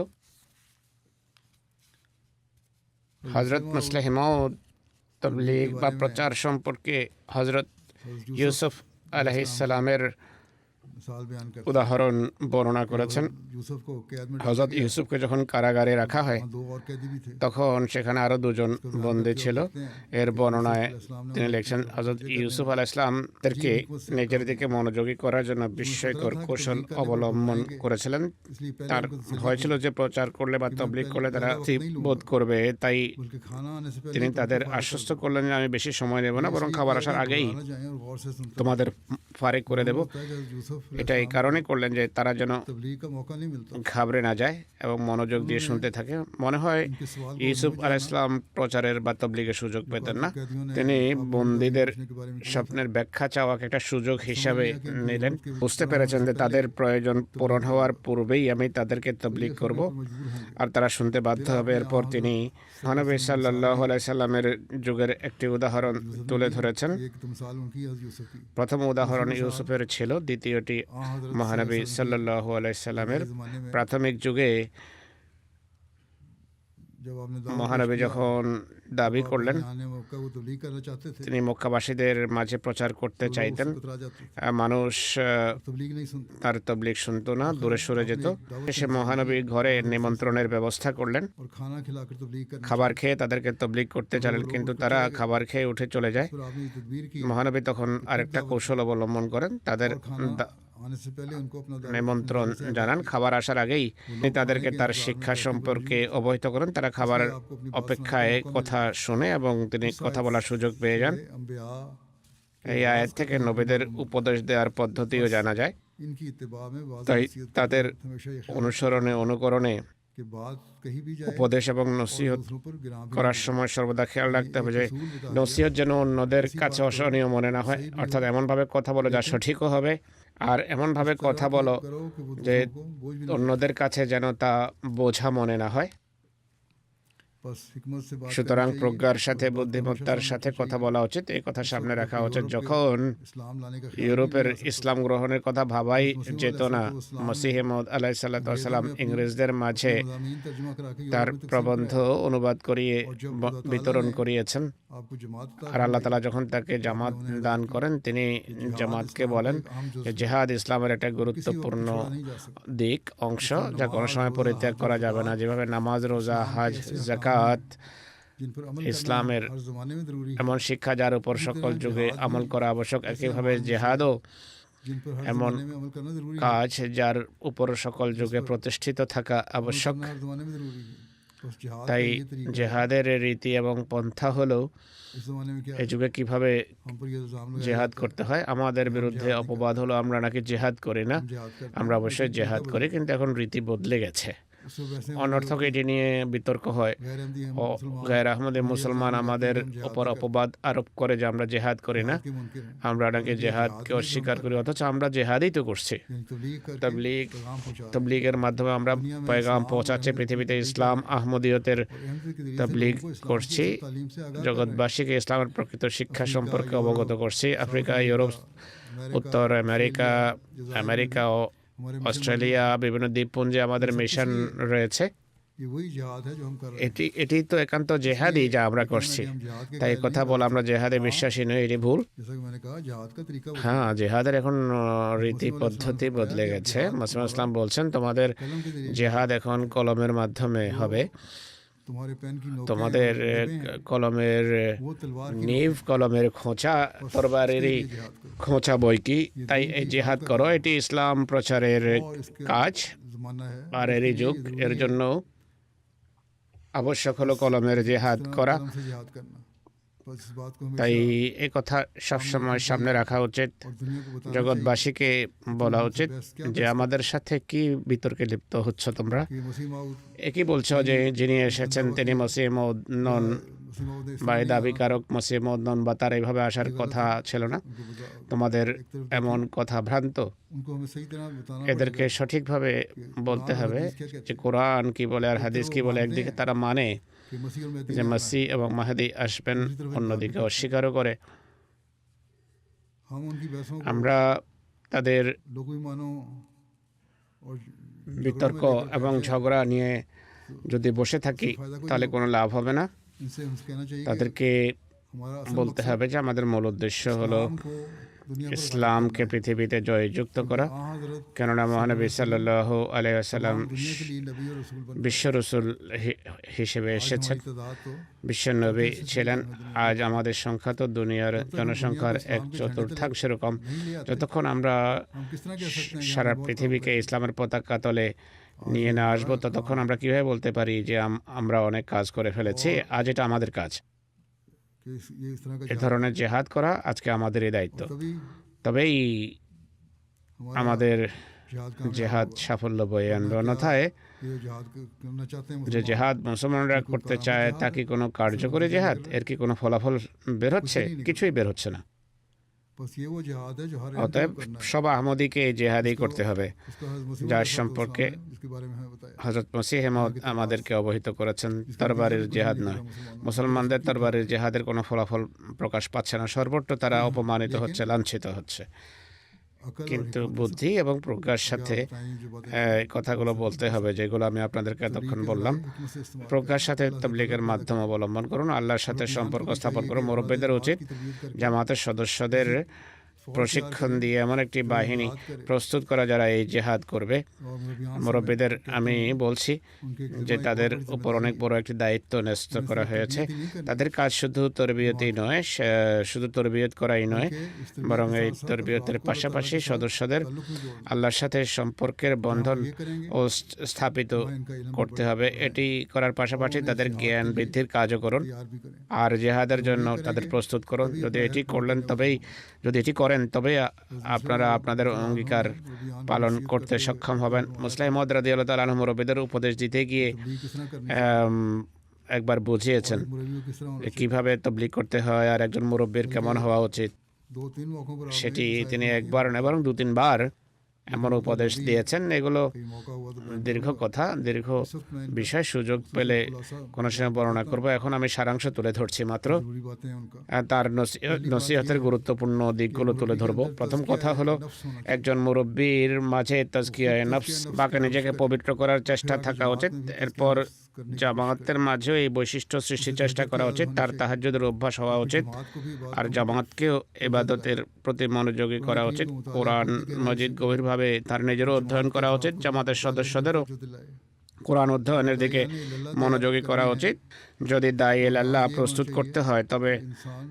হযরত মুসলিহ মাউদ তবলিগ বা প্রচার সম্পর্কে হযরত ইউসুফ আলাইহিস সালামের
मिसाल बयान करते
উদাহরণ বর্ণনা করেছেন।
यूसुफ को कैद में
হযরত ইউসুফকে যখন কারাগারে রাখা হয়,
दो और कैदी भी थे
তখন সেখানে আরো দুজন বন্দী ছিল। এর বর্ণনায় তিনি লিখছেন, হযরত ইউসুফ আলাইহিস সালামদেরকে নিজের দিকে মনোযোগী করার জন্য বিস্ময়কর কৌশল অবলম্বন করেছিলেন।
इसलिए पहले
তার ভয় ছিল যে প্রচার করলে বা তবলিগ করলে তারা বোধ করবে, তাই
बल्कि खाना आने से पहले
তিনি তাদের আশ্বস্ত করলেন যে আমি বেশি সময় নেব না, বরং খাবার আসার আগেই
ना जाएं और गौर से सुनते
তোমাদের ফারিক করে দেব।
हैं कि यूसुफ
এটা এই কারণে করলেন যে তারা যেন
तबलीग का मौका नहीं मिलता
ঘাবড়ে না যায় এবং মনোযোগ দিয়ে শুনতে থাকে। মনে হয়
उनके सवाल को
ইউসুফ আলাইহিস সালাম প্রচারের বা তবলিগের সুযোগ পেতেন না। তিনি বন্দীদের স্বপ্নের ব্যাখ্যা চাওয়াকে একটা সুযোগ হিসাবে নিলেন। বুঝতে পেরেছেন যে তাদের প্রয়োজন পূরণ হওয়ার পূর্বেই আমি তাদেরকে তবলিগ করব আর তারা শুনতে বাধ্য হবে। এরপর তিনি মহানবী সাল্লাল্লাহু আলাইহি সাল্লামের যুগের একটি উদাহরণ তুলে ধরেছেন।
एक तो मिसाल उनकी हज़रत यूसुफ की
প্রথম উদাহরণ ইউসুফের ছিল, দ্বিতীয়টি মহানবী সাল্লাল্লাহু আলাইহি সাল্লামের। প্রাথমিক যুগে
जब आपने
মহানবী যখন দাবি করলেন,
आने मौका वो तबलीग करना चाहते थे
তিনি মক্কাবাসীদের মাঝে প্রচার করতে চাইতেন,
कतरा जाते थे
মানুষ
तबलीग नहीं सुनते
তার তবলিগ শুনতো না, দূরে সরে যেত। সে মহানবী ঘরে নিমন্ত্রণের ব্যবস্থা করলেন,
और खाना खिलाकर तबलीग करना
খাবার খেয়ে তাদেরকে তবলিগ করতে চাইলেন, কিন্তু তারা খাবার খেয়ে উঠে চলে যায়।
फिर आपने ये तदबीर की
মহানবী তখন আরেকটা কৌশল অবলম্বন করেন, তাদের
और खाना आने से पहले उनको अपना दावत
নিমন্ত্রণ জানান। খাবার আসার আগেই তিনি তাদেরকে তার শিক্ষা সম্পর্কে অবহিত করেন। তারা খাবার অপেক্ষায় কথা শুনে এবং তিনি কথা বলার সুযোগ পেয়ে যান।
अम्बिया
এই আয়াত থেকে নবীদের উপদেশ দেওয়ার পদ্ধতিও জানা যায়।
इनकी इत्तिबा में वाज़
তাই
नसीहत
তাদের
हमेशा ये ख्याल
অনুসরণে অনুকরণে
कि बात कहीं भी जाए
উপদেশ এবং নসিহত
दूसरों पर गिरा भी
করার সময় সর্বদা খেয়াল রাখতে হবে যে নসিহত যেন অন্যদের কাছে অসহনীয় মনে না হয়, অর্থাৎ এমনভাবে কথা বলো যা সঠিকও হবে, আর এমনভাবে কথা বলো
करो कि वो
যে
दूसरों को बोझ भी नहीं
অন্যদের কাছে যেন তা বোঝা মনে না হয়।
बस हिकमत से बात
সুতরাং
करनी चाहिए।
প্রজ্ঞার সাথে বুদ্ধিমত্তার সাথে কথা বলা উচিত, এই কথা সামনে রাখা উচিত। যখন
इस्लाम लाने का
ইউরোপের ইসলাম গ্রহণের কথা ভাবাই যেত না, মসিহে মউদ আলাইহিস সালাম ইংরেজদের মাঝে
मज़ामीन तर्जुमा करा के
তার
यूरोप में
প্রবন্ধ অনুবাদ করিয়ে বিতরণ করিয়েছেন।
आपको जमात
আর আল্লাহ তাআলা যখন তাকে জামাত দান করেন, তিনি জামাতকে বলেন যে জিহাদ ইসলামের একটা গুরুত্বপূর্ণ
नहीं जा सकता
দিক, অংশ, যা কোনো সময় পরিত্যাগ করা যাবে না। যেভাবে নামাজ, রোজা, হজ, যাকাত
जिन पर अमल
ইসলামের
हर ज़माने में ज़रूरी है
এমন শিক্ষা যার উপর সকল যুগে আমল করা আবশ্যক, একইভাবে জেহাদও
जिन पर हर
এমন
ज़माने में अमल करना ज़रूरी है
কাজ যার উপর সকল যুগে প্রতিষ্ঠিত থাকা আবশ্যক।
करना हर ज़माने में ज़रूरी है बस जिहाद का
তাই
ये तरीका
জেহাদের রীতি এবং পন্থা হলো
इस ज़माने में क्या
এই যুগে কিভাবে
हम पर ये इल्ज़ाम लगाया
জেহাদ করতে হয়। আমাদের বিরুদ্ধে অপবাদ হলো আমরা নাকি জেহাদ করি না।
जिहाद करते
আমরা অবশ্যই জেহাদ করি, কিন্তু এখন রীতি বদলে গেছে।
उससे वैसे
অনর্থক এটি নিয়ে বিতর্ক হয়।
गैर अहमदी हम
ও গায়ের আহমদে মুসলমান আমাদের ওপর অপবাদ আরোপ করে যে আমরা জেহাদ করি না,
के मुनकिर हैं
আমরা নাকি জেহাদকে অস্বীকার করি, অথচ আমরা জেহাদই তো করছি।
यानी तबलीग करके
তবলিগ
पैगाम पहुंचा
তবলিগের মাধ্যমে আমরা পয়গাম পৌঁছাচ্ছি, পৃথিবীতে ইসলাম আহমদীয়তের
अहमदी के जरिए
তবলিগ
से इस्लाम
করছি,
की तालीम से आगाह
জগৎবাসীকে ইসলামের প্রকৃত শিক্ষা সম্পর্কে অবগত করছি। আফ্রিকা, ইউরোপ, উত্তর আমেরিকা, আমেরিকা ও অস্ট্রেলিয়া, বিভিন্ন দ্বীপপুঞ্জে আমাদের মিশন রয়েছে।
ये वही जिहाद है जो हम कर रहे हैं
এটি তো একান্ত জেহাদই যা আমরা করছি।
हम जिहाद के
তাই কথা বলা আমরা জেহাদে বিশ্বাসী নই, এটি ভুল।
जैसा कि मैंने कहा जिहाद का तरीका
হ্যাঁ, জেহাদের এখন রীতি পদ্ধতি বদলে গেছে। মুসলিম ইসলাম বলছেন তোমাদের
कलम के जरिए
জেহাদ এখন কলমের মাধ্যমে হবে।
तुम्हारे पेन की नोकें
তোমাদের কলমের
वो तलवार
নিভ, কলমের খোঁচা তরবারেরই
जिहाद करो
খোঁচা বই কি। তাই এই জেহাদ করো, এটি ইসলাম প্রচারের
और इसके
কাজ
ज़माना है
আর এরই যুগ। এর জন্য আবশ্যক হলো কলমের জেহাদ করা।
कलम से जिहाद करना बस इस बात को हमें
তাই এই কথা সবসময় সামনে রাখা উচিত।
और दुनिया को बताना
জগৎবাসীকে বলা উচিত যে আমাদের সাথে কি বিতর্কে লিপ্ত হচ্ছ তোমরা।
कि मसीह माऊद
একই বলছো যে যিনি এসেছেন তিনি মসিহ মউদ নন,
मुस्लिम मौद ने इस
বা
तरह
এই
नहीं
দাবিকারক মসিহ মউদ নন বা তার এইভাবে আসার কথা ছিল না।
उनको
তোমাদের এমন কথা ভ্রান্ত।
उनको हमें सही तरह बताना
এদেরকে
पड़ेगा
সঠিকভাবে বলতে
कुरान और
হবে
हदीस क्या कहते
যে
हैं।
কোরআন কি বলে আর
एक
হাদিস
तरफ
কি
वो
বলে।
मानते
একদিকে
हैं
তারা মানে
कि मसीह और मेहदी
যে
ने आना
মাসি
है,
এবং মাহদি আসবেন,
दूसरी तरफ इनकार
অন্যদিকে
भी करते हैं।
অস্বীকারও করে।
हम उनकी बहसों को
আমরা তাদের
लघु मानो और झगड़ों में
বিতর্ক
लेकर बैठ
এবং
जाए
ঝগড়া নিয়ে যদি বসে থাকি
इससे फायदा कोई
তাহলে
नहीं
কোনো लाभ হবে না।
इनसे हमसे कहना चाहिए कि
তাদেরকে
हमारा असल
বলতে
मकसद
হবে যে আমাদের মূল উদ্দেশ্য হলো
इस्लाम को दुनिया पर
ইসলামকে পৃথিবীতে জয়যুক্ত করা।
हजरत
কেননা মহানবী সাল্লাল্লাহু আলাইহি ওয়াসাল্লাম
तमाम दुनिया के लिए नबी और रसूल बन
বিশ্ব রসুল হিসেবে
आज
এসেছেন,
हमारी तादाद तो
বিশ্ব নবী ছিলেন। আজ আমাদের সংখ্যা তো দুনিয়ার জনসংখ্যার 1/4 এরকম।
नहीं ले आते
যতক্ষণ আমরা
हम किस तरह कह सकते हैं कि
সারা
हमने बहुत काम
পৃথিবীকে
किया।
ইসলামের পতাকা তলে নিয়ে না আসবো, ততক্ষণ আমরা কিভাবে বলতে পারি যে আমরা অনেক কাজ করে ফেলেছি। আজ এটা আমাদের কাজ,
कि ये इस तरह का
এ ধরনের জেহাদ করা আজকে আমাদের এই দায়িত্ব।
तभी
তবেই
हमारा
আমাদের
जिहाद का
জেহাদ সাফল্য বয়ে আনবে। অন্যথায়
ये जिहाद करना चाहते हैं
যে
मुसलमान,
জেহাদ মুসলমানরা করতে চায় তা কি কোনো কার্যকরী জেহাদ? এর কি কোনো ফলাফল বের হচ্ছে? কিছুই বের হচ্ছে না।
बस ये वो जिहाद है जो हर
অতএব
इंसान को करना है।
সব আহমদীকে এই জেহাদই করতে হবে,
उसका हज़रत मसीह
যার
मौऊद
সম্পর্কে
जिसके बारे में हमें बताया
হযরত মসিহ মউদ আমাদেরকে অবহিত করেছেন। তরবারির জেহাদ নয়, মুসলমানদের তরবারির জেহাদের কোনো ফলাফল প্রকাশ পাচ্ছে না, সর্বত্র তারা অপমানিত হচ্ছে, লাঞ্ছিত হচ্ছে।
अकल और
কিন্তু
हिकमत
বুদ্ধি এবং প্রজ্ঞার সাথে
बताएं जो बातें
এই কথাগুলো বলতে হবে যেগুলো আমি আপনাদেরকে এতক্ষণ বললাম।
हिकमत से इस्तेमाल
প্রজ্ঞার সাথে তবলিগের মাধ্যম অবলম্বন করুন, আল্লাহর সাথে সম্পর্ক স্থাপন করুন। মুরব্বীদের উচিত জামাতের সদস্যদের প্রশিক্ষণ দিয়ে এমন একটি বাহিনী প্রস্তুত করা যারা এই জেহাদ করবে।
और मुरब्बियान
মুরব্বীদের আমি বলছি
उनके
যে তাদের উপর অনেক বড় একটি দায়িত্ব ন্যস্ত করা হয়েছে। তাদের কাজ শুধু তরবিয়তই নয়, শুধু তরবিয়ত করাই নয়, বরং এই তরবিয়তের পাশাপাশি সদস্যদের আল্লাহর সাথে সম্পর্কের বন্ধন ও স্থাপিত করতে হবে। এটি করার পাশাপাশি তাদের জ্ঞান বৃদ্ধির কাজও করুন
तैयार भी करें।
আর জেহাদের জন্য তাদের প্রস্তুত করুন। যদি এটি করেন তবেই আপনারা আপনাদের অঙ্গীকার পালন করতে সক্ষম হবেন। মুসলিম মউদ রাদিয়াল্লাহু তাআলা আনহু মুরব্বীদের উপদেশ দিতে গিয়ে
तबलीग किस तरह करनी
একবার বুঝিয়েছেন
मुरब्बियों किस तरह होना
কিভাবে তবলিগ করতে হয় আর একজন মুরব্বীর কেমন হওয়া উচিত।
चाहिए। 2-3 मौकों पर आपने
সেটি তিনি একবার না বরং 2-3 বার এমন উপদেশ দিয়েছেন। এগুলো
कई मौका हुआ तो
দীর্ঘ কথা, দীর্ঘ বিষয়, সুযোগ পেলে কোনো সময় বর্ণনা করব। এখন আমি সারাংশ তুলে ধরছি মাত্র।
जरूरी बातें हैं उनका
তার নসিহতের গুরুত্বপূর্ণ দিকগুলো তুলে ধরব। প্রথম কথা হলো একজন মুরব্বীর মাঝে তাজকিয়ায়ে নফস বাকে নিজেকে পবিত্র করার চেষ্টা থাকা উচিত। এরপর জামাতের মাঝেও এই বৈশিষ্ট্য সৃষ্টির চেষ্টা করা উচিত। তার তাহাজ্জুদের অভ্যাস হওয়া উচিত
जमात को भी बात
আর জামাতকেও ইবাদতের প্রতি মনোযোগী করা উচিত। কোরআন মজিদ গভীরভাবে তার নিজেরও অধ্যয়ন করা উচিত। জামাতের সদস্যদেরও
जो दिलाए
কোরআন অধ্যয়নের দিকে মনোযোগী করা উচিত। যদি দায়ী আল্লাহ প্রস্তুত করতে হয় তবে
इंसान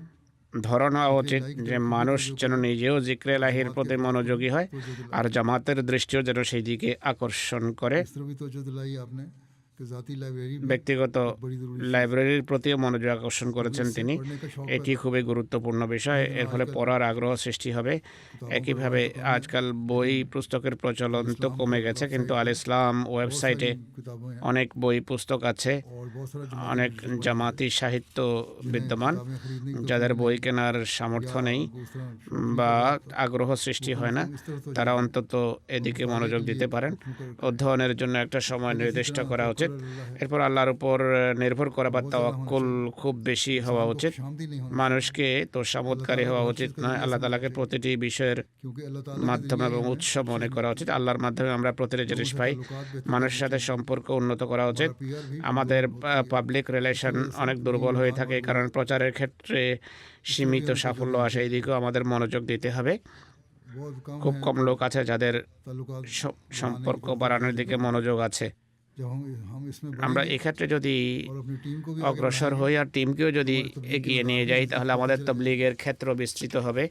ধরন হওয়া উচিত যে মানুষ যেন নিজেও জিক্রে লাহির প্রতি মনোযোগী হয় আর জামাতের দৃষ্টিও যেন সেই দিকে আকর্ষণ করে।
इस तरह भी तो जो दिलाई आपने कि जाती लाइब्रेरी में
ব্যক্তিগত
बड़ी जरूरी
লাইব্রেরির প্রতিও মনোযোগ আকর্ষণ করেছেন তিনি।
पढ़ने का शौक
এটি খুবই গুরুত্বপূর্ণ বিষয়। এর ফলে পড়ার আগ্রহ সৃষ্টি হবে। একইভাবে আজকাল বই পুস্তকের প্রচলন তো কমে গেছে, কিন্তু আল ইসলাম ওয়েবসাইটে
किताबें हैं
অনেক বই পুস্তক আছে,
और बहुत सारा
অনেক জামাতি সাহিত্য বিদ্যমান।
किताबें खरीदने
যাদের বই কেনার সামর্থ্য নেই
उस तरह
বা আগ্রহ সৃষ্টি হয় না, তারা অন্তত এদিকে মনোযোগ দিতে পারেন। অধ্যয়নের জন্য একটা সময় নির্দিষ্ট করা উচিত। এরপর আল্লাহর উপর নির্ভর করা বা তাওয়াক্কুল খুব বেশি হওয়া উচিত।
शांति नहीं होनी
মানুষকে তোষামোদকারী হওয়া উচিত নয়। আল্লাহ তাআলাকে প্রতিটি বিষয়ের
क्योंकि अल्लाह ताला
মাধ্যমে এবং উৎস মনে করা উচিত। আল্লাহর মাধ্যমে আমরা প্রতিটি জিনিস পাই। মানুষের সাথে সম্পর্ক উন্নত করা উচিত।
पीआर भी
আমাদের পাবলিক রিলেশন অনেক দুর্বল হয়ে থাকে, কারণ প্রচারের ক্ষেত্রে সীমিত সাফল্য আসে। এই দিকেও আমাদের মনোযোগ দিতে হবে।
बहुत कम
খুব কম লোক আছে যাদের
ताल्लुकात
সম্পর্ক বাড়ানোর দিকে মনোযোগ আছে।
जब हम इसमें
আমরা এক্ষেত্রে যদি
और अपनी टीम को भी
অগ্রসর হই আর টিমকেও যদি এগিয়ে নিয়ে যাই তাহলে আমাদের তবলিগের ক্ষেত্র বিস্তৃত হবে।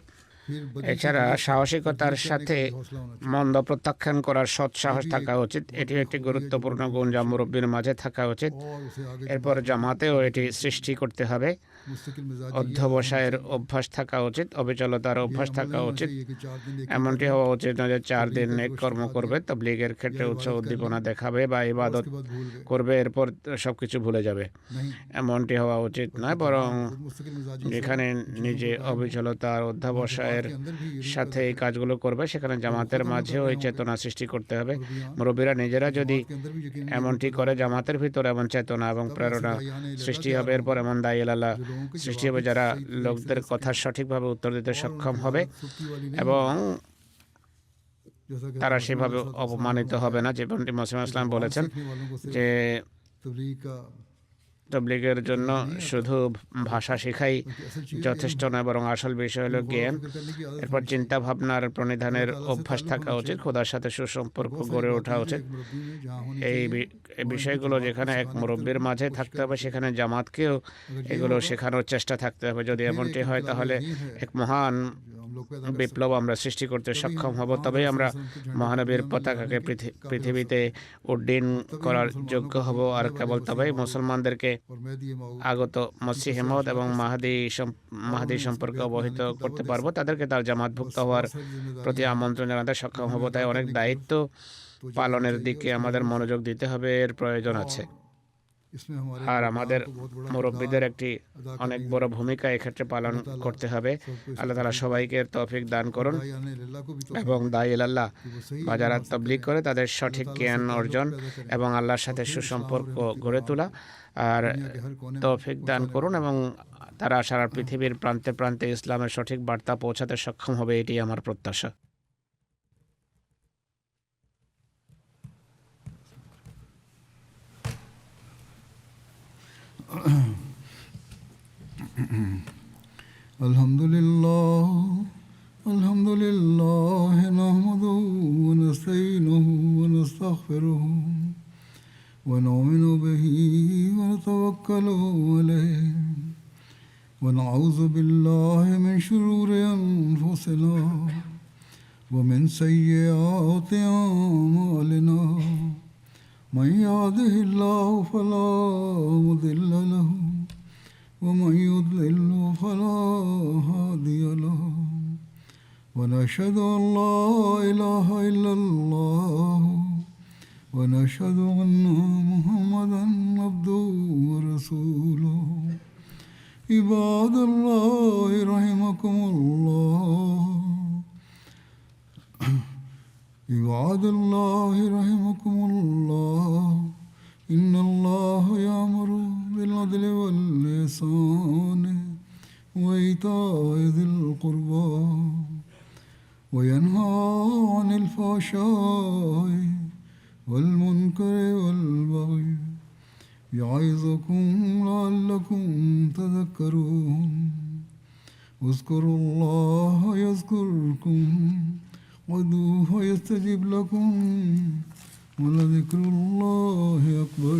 फिर
এছাড়া সাহসিকতার সাথে
हौसला होना
মন্দ প্রত্যাখ্যান করার সৎ সাহস থাকা উচিত। এটি একটি গুরুত্বপূর্ণ গুণ যা মুরব্বীর মাঝে থাকা উচিত।
चाहिए और उसे आगे
এরপর জামাতেও এটি সৃষ্টি করতে হবে।
मुस्तकिल मिजाजी
অধ্যবসায়ের অভ্যাস থাকা উচিত, অবিচলতার অভ্যাস
अमल
থাকা
नहीं होना
উচিত।
चाहिए कि 4 दिन एक ही
এমনটি
करें,
হওয়া উচিত না যে 4 দিন
তবলীগের
নেক
গোশত
কর্ম
খা
করবে,
लिया,
তবলিগের ক্ষেত্রে
या
উৎসাহ
इबादत कर
উদ্দীপনা
ली
দেখাবে বা
और
ইবাদত
उसके बाद भूल गए।
করবে, এরপর সবকিছু ভুলে যাবে।
नहीं,
এমনটি হওয়া উচিত নয়,
बल्कि
বরং
जहाँ खुद मुस्तकिल मिजाजी से
যেখানে
इन चीज़ों
নিজে
पर कायम हो,
অবিচলতা আর
वहाँ
অধ্যবসায়ের
जमात के अंदर भी ये रूह
সাথে
पैदा
এই
करें।
কাজগুলো করবে, সেখানে
और वो
জামাতের
खुद अमल कर
মাঝেও
रहे
এই
होंगे,
চেতনা সৃষ্টি করতে হবে।
मुरब्बियान,
মুরব্বীরা নিজেরা
और
যদি
जमात के अंदर भी यकीनन ये रूह
এমনটি
पैदा
করে,
होंगे,
জামাতের ভিতর এমন চেতনা এবং
तब ऐसे
প্রেরণা
दाइयान इल्लाह
সৃষ্টি
तैयार
হবে, এরপর
होंगे
এমন দায়ীলাল্লাহ
जो लोगों के
সৃষ্টি
जवाब
হবে
भी
যারা
सही तरीके से
লোকদের
दे
কথা
सकें,
সঠিকভাবে উত্তর দিতে
और
সক্ষম
उनकी
হবে
हालत सुक्की वाली नहीं
এবং
होगी, जैसा कि
তারা
हज़रत
সেভাবে
मसीह मौऊद
অপমানিত
ने
হবে না,
फरमाया
যেমনটি মসিহ
कि
ইসলাম
ज़ुबान
বলেছেন
सीखने वालों को
যে
सिर्फ तबलीग का
তবলিগের জন্য
तरीका नहीं आता,
শুধু ভাষা শেখাই
बल्कि असल चीज़
যথেষ্ট
इल्म है।
নয়, বরং আসল বিষয় হলো
फिर गौर
জ্ঞান।
फिक्र करने की आदत
এরপর
होनी
চিন্তা
चाहिए,
ভাবনার প্রণিধানের
अल्लाह ताला से
অভ্যাস
ताल्लुक़
থাকা
होना
উচিত,
चाहिए।
খোদার সাথে
और
সুসম্পর্ক
बहुत सारी
গড়ে
बातें
ওঠা
हैं जो
উচিত।
एक मुरब्बी में जहाँ होनी
এই
चाहिए, वहाँ
বিষয়গুলো
इनकी जमात को
যেখানে এক
सिखाने की
মুরব্বীর
तरफ
মাঝে
कोशिश
থাকতে
करनी
হবে,
चाहिए।
সেখানে জামাতকেও
अगर ये
এগুলো
होगा
শেখানোর চেষ্টা থাকতে হবে।
तो
যদি
फिर
এমনটি
एक
হয়,
इनकलाब
তাহলে
दीन है
এক মহান
जो हम लोग पैदा कर
বিপ্লব
सकते हैं।
আমরা সৃষ্টি করতে
तभी
সক্ষম
हम
হব,
वहाँ
তবেই
हज़रत
আমরা
सल्लल्लाहु अलैहि वसल्लम के झंडे को
মহানবীর
दुनिया में
পতাকাকে
लहराने के काबिल हो
পৃথিবীতে
सकते हैं।
উড্ডীন
और तभी हम
করার
मुसलमानों
যোগ্য
को
হব,
जो
আর
आने वाले
কেবল
मसीह
তবেই
मौऊद
মুসলমানদেরকে
और मेहदी मौऊद
আগত
हकीकत
মসিহ
से
মওউদ
आशना
এবং
कर सकते
মাহদী
हैं, और
মাহদী
उन्हें इस
সম্পর্কে
तरबियत में
অবহিত
आने की
করতে
दावत दे
পারবো,
सकते हैं।
তাদেরকে তার
बस
জামাতভুক্ত
बहुत
হওয়ার
सारी
প্রতি
जिम्मेदारियां हैं
আমন্ত্রণ জানাতে
जो
সক্ষম হব।
हमें
তাই
अदा
অনেক
करने की
দায়িত্ব
तरफ तवज्जो देनी
পালনের
चाहिए,
দিকে
उसकी
আমাদের
ज़रूरत है।
মনোযোগ দিতে হবে, এর প্রয়োজন আছে।
और इसमें हमारे
আর
मुरब्बियान
আমাদের
को बहुत बड़ा
মুরব্বীদের
किरदार
একটি
अदा
অনেক
करने की
বড়
ज़रूरत है।
ভূমিকা এক্ষেত্রে পালন
अल्लाह ताला
করতে হবে।
सबको इसकी
আল্লাহ তাআলা
तौफीक दे,
সবাইকে তৌফিক দান
और
করুন
दाइयान इल्लाह को भी
এবং
तौफीक दे
দায়ীলাল্লাহ
कि वो सही
বা
इल्म
যারা
हासिल
তবলিগ
करें,
করে তাদের
अल्लाह
সঠিক
ताला
জ্ঞান
से ताल्लुक़
অর্জন
पैदा करें,
এবং আল্লাহর
और
সাথে
फिर इस्लाम और
সুসম্পর্ক
रहमत की
গড়ে
पैगाम
তোলা
को
আর
दुनिया के हर कोने में
তৌফিক দান
पहुंचाने
করুন
वाले
এবং তারা সারা পৃথিবীর প্রান্তে প্রান্তে ইসলামের সঠিক বার্তা পৌঁছাতে সক্ষম হবে, এটি আমার প্রত্যাশা।
الحمد لله نحمده ونستعينه ونستغفره ونؤمن به ونتوكل عليه ونعوذ بالله من شرور أنفسنا ومن سيئات أعمالنا من يهده الله فلا مضل له ومن يضلل فلا هادي له ونشهد أن لا إله إلا الله ونشهد أن محمدا عبده ورسوله عباد الله رحمكم الله عباد الله رحمكم الله إن الله يأمر بالعدل والإحسان وإيتاء ذي القربى وينهى عن الفحشاء والمنكر والبغي يعظكم لعلكم تذكرون اذكروا الله يذكركم وادعوه يستجب لكم ولذكر الله أكبر.